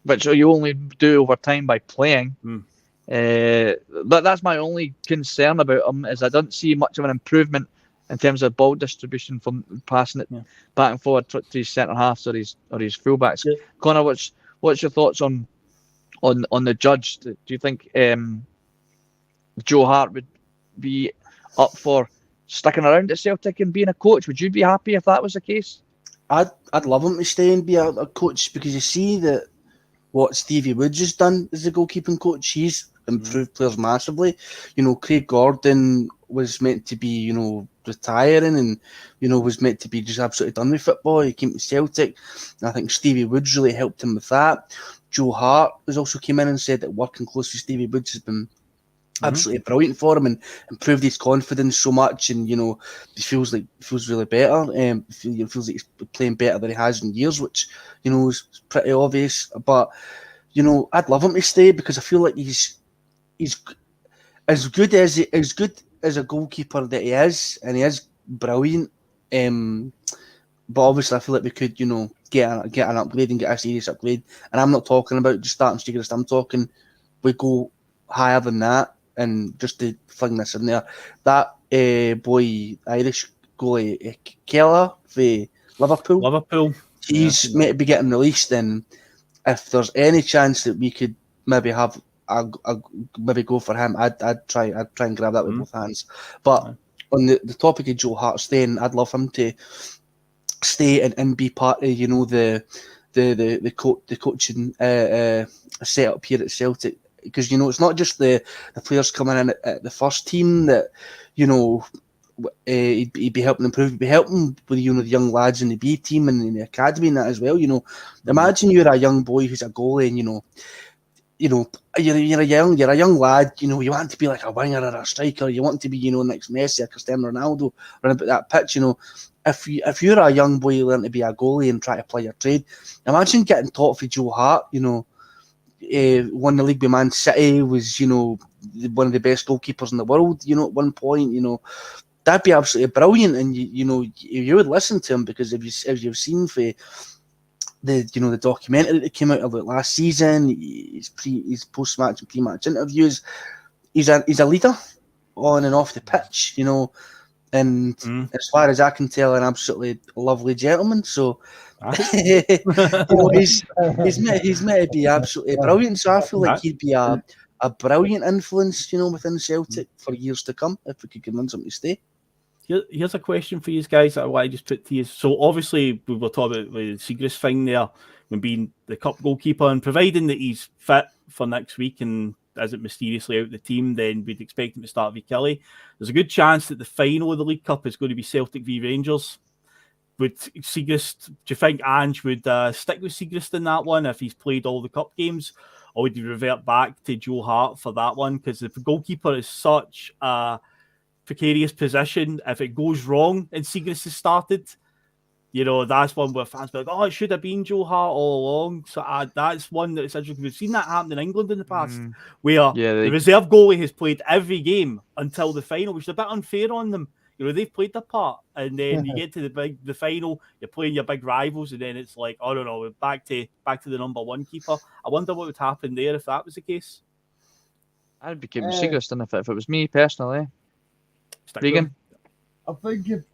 which you only do over time by playing, but that's my only concern about him, is I don't see much of an improvement in terms of ball distribution from passing it back and forward to his centre halves or his fullbacks. Yeah. Connor, what's your thoughts on the judge? Do you think Joe Hart would be up for sticking around at Celtic and being a coach? Would you be happy if that was the case? I'd love him to stay and be a coach, because you see that what Stevie Woods has done as a goalkeeping coach. He's improved players massively. Craig Gordon was meant to be, retiring, and, was meant to be just absolutely done with football. He came to Celtic, and I think Stevie Woods really helped him with that. Joe Hart has also came in and said that working close with Stevie Woods has been absolutely brilliant for him and improved his confidence so much, and he feels really better. He feels like he's playing better than he has in years, which is pretty obvious. But I'd love him to stay, because I feel like he's as good as a goalkeeper that he is, and he is brilliant. But obviously, I feel like we could get an upgrade and get a serious upgrade. And I'm not talking about just starting Siegrist. I'm talking we go higher than that. And just to fling this in there, that boy, Irish goalie, Keller for Liverpool, he's meant to be getting released. And if there's any chance that we could maybe have maybe go for him, I'd try and grab that with both hands. But on the topic of Joe Hart staying, I'd love him to stay and be part of the coaching setup here at Celtic. Because it's not just the players coming in at the first team that he'd be helping improve. He'd be helping with the young lads in the B team and in the academy and that as well. Imagine you're a young boy who's a goalie, and you're a young lad. You want to be like a winger or a striker. You want to be next Messi or Cristiano Ronaldo running about that pitch. If you're a young boy you learn to be a goalie and try to play your trade, imagine getting taught for Joe Hart. Won the league with Man City, was one of the best goalkeepers in the world. At one point, that'd be absolutely brilliant, and you would listen to him, because if you've seen for the documentary that came out about last season, his post match and pre match interviews, he's a leader on and off the pitch, and as far as I can tell, an absolutely lovely gentleman. So. He's meant to be absolutely brilliant. So I feel like he'd be a brilliant influence, within Celtic for years to come if we could convince him to stay. Here's a question for you guys that I want to just put to you. So obviously we were talking about the Siegrist thing there, when being the cup goalkeeper, and providing that he's fit for next week and isn't mysteriously out of the team, then we'd expect him to start v Kelly. There's a good chance that the final of the League Cup is going to be Celtic v Rangers. Would Siegrist, do you think Ange would stick with Siegrist in that one if he's played all the cup games, or would he revert back to Joe Hart for that one? Because the goalkeeper is such a precarious position. If it goes wrong and Siegrist has started, that's one where fans be like, oh, it should have been Joe Hart all along. So that's one that's interesting. We've seen that happen in England in the past, where the reserve goalie has played every game until the final, which is a bit unfair on them. They've played their part, and then you get to the final, you're playing your big rivals, and then it's like, I don't know, back to the number one keeper. I wonder what would happen there if that was the case. I'd be keeping Siegrist, and if it was me personally. Regan? I think if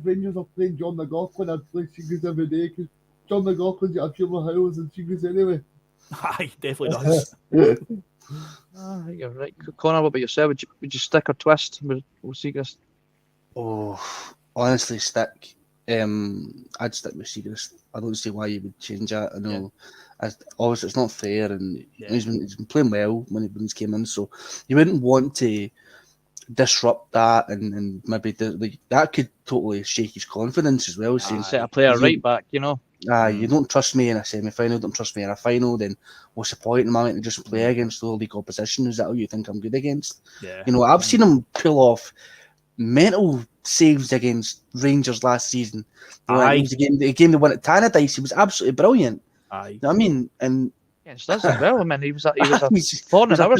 Rangers are playing John McLaughlin, I'd play Siegrist every day, because John McLaughlin's got a few more howls than Siegrist anyway. He definitely does. I think you're right. Connor, what about yourself? Would you stick or twist with Siegrist? Oh, honestly, stick. I'd stick with Siegrist. I don't see why you would change that. I know, obviously, it's not fair, and he's been playing well when he's came in, so you wouldn't want to disrupt that, and maybe that could totally shake his confidence as well. Saying, set a player right back, you don't trust me in a semi-final, don't trust me in a final, then what's the point in my to just play against the league opposition? Is that all you think I'm good against? Yeah. I've seen him pull off mental saves against Rangers last season. The game they won at Tannadice, he was absolutely brilliant. Aye. You know what I mean? And yes, that's as well. I mean, he was a thorn on our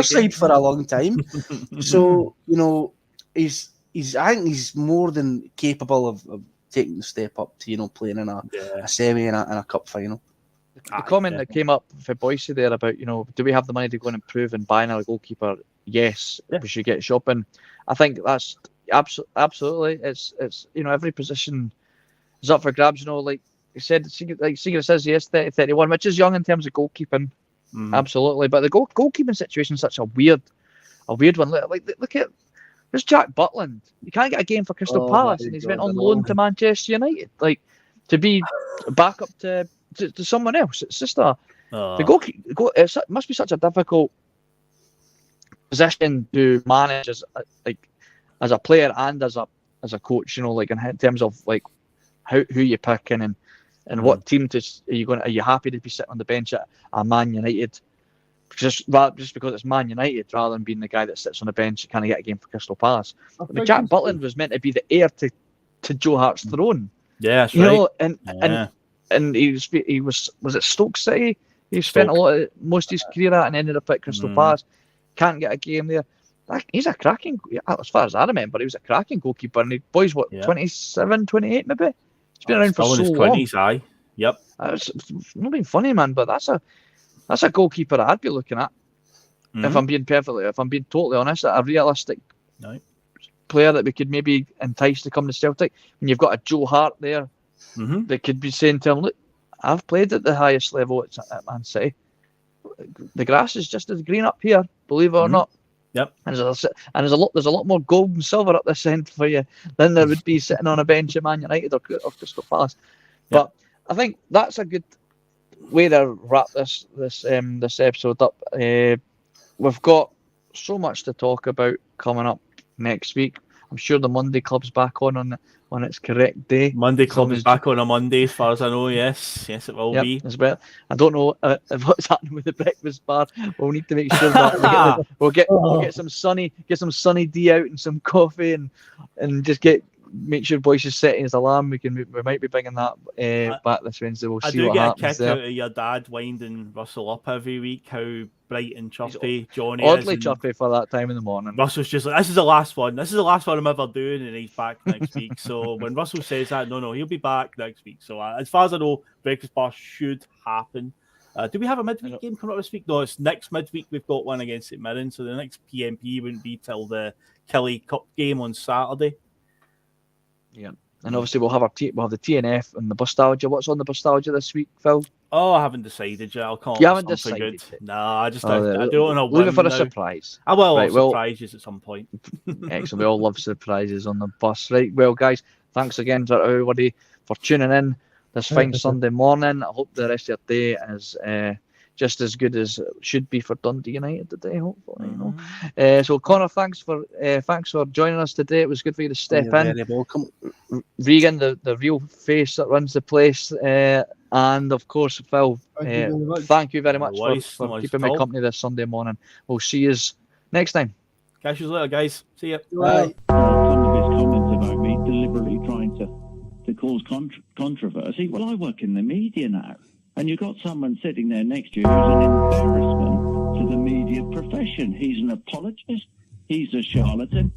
side for a long time. So he's I think he's more than capable of taking the step up to playing in a semi and a cup final. The comment that came up for Boise there about do we have the money to go and improve and buy another goalkeeper? Yes, we should get shopping. I think that's absolutely. It's every position is up for grabs. Like you said, Siegrist says yes, 30-31, which is young in terms of goalkeeping. Absolutely, but the goalkeeping situation is such a weird one. Look at There's Jack Butland. He can't get a game for Crystal Palace, and he's went on loan to Manchester United. Like, to be back up to someone else. It's just it must be such a difficult position to manage as a player and as a coach. You know, like in terms of like who you picking and what team are you happy to be sitting on the bench at a Man United? Just because it's Man United, rather than being the guy that sits on the bench and kind of get a game for Crystal Palace. But Jack Butland was meant to be the heir to Joe Hart's throne. Yeah, that's right. And he was it Stoke City? He spent most of his career at and ended up at Crystal Palace. Can't get a game there. He's a cracking, as far as I remember, he was a cracking goalkeeper. And the boy's 27, 28 maybe. He's been around for so long. 20s, aye. Yep. It's not being funny, man, but that's a goalkeeper I'd be looking at. If I'm being totally honest, a realistic player that we could maybe entice to come to Celtic. When you've got a Joe Hart there, that could be saying to him, "Look, I've played at the highest level at Man City. The grass is just as green up here, believe it or not." Yep. And there's a lot more gold and silver up this end for you than there would be sitting on a bench at Man United or Crystal Palace. Yep. But I think that's a good way to wrap this episode up. We've got so much to talk about coming up next week. I'm sure the Monday Club's back on its correct day. Monday Club is back on a Monday, as far as I know. Yes, it will be. As well. I don't know what's happening with the breakfast bar. We'll need to make sure that we'll get some sunny D out and some coffee and just make sure Boyce is setting his alarm. We might be bringing that back this Wednesday. We'll see what happens. I do get a kick out of your dad winding Russell up every week. How bright and chirpy Johnny is. Oddly chirpy for that time in the morning. Russell's just like, this is the last one. This is the last one I'm ever doing, and he's back next week. So when Russell says that, no, he'll be back next week. So as far as I know, breakfast bar should happen. Do we have a midweek game coming up this week? No, it's next midweek. We've got one against St Mirren. So the next PMP wouldn't be till the Kelly Cup game on Saturday. Yeah, and obviously we'll have the TNF and the Bustalgia. What's on the Bustalgia this week, Phil? Oh, I haven't decided yet. I'll call it. You haven't decided? No, I don't want to leave it for a surprise. I will surprise you at some point. Excellent. We all love surprises on the bus, right? Well, guys, thanks again to everybody for tuning in this fine Sunday morning. I hope the rest of your day is just as good as it should be for Dundee United today, hopefully. You know. So Connor, thanks for joining us today. It was good for you to step in. Very welcome. Regan, the real face that runs the place, and of course Phil. Thank you very much for keeping me company this Sunday morning. We'll see you next time. Catch you later, guys. See you. Bye. Some of his comments about me deliberately trying to cause controversy. Well, I work in the media now. And you've got someone sitting there next to you who's an embarrassment to the media profession. He's an apologist. He's a charlatan.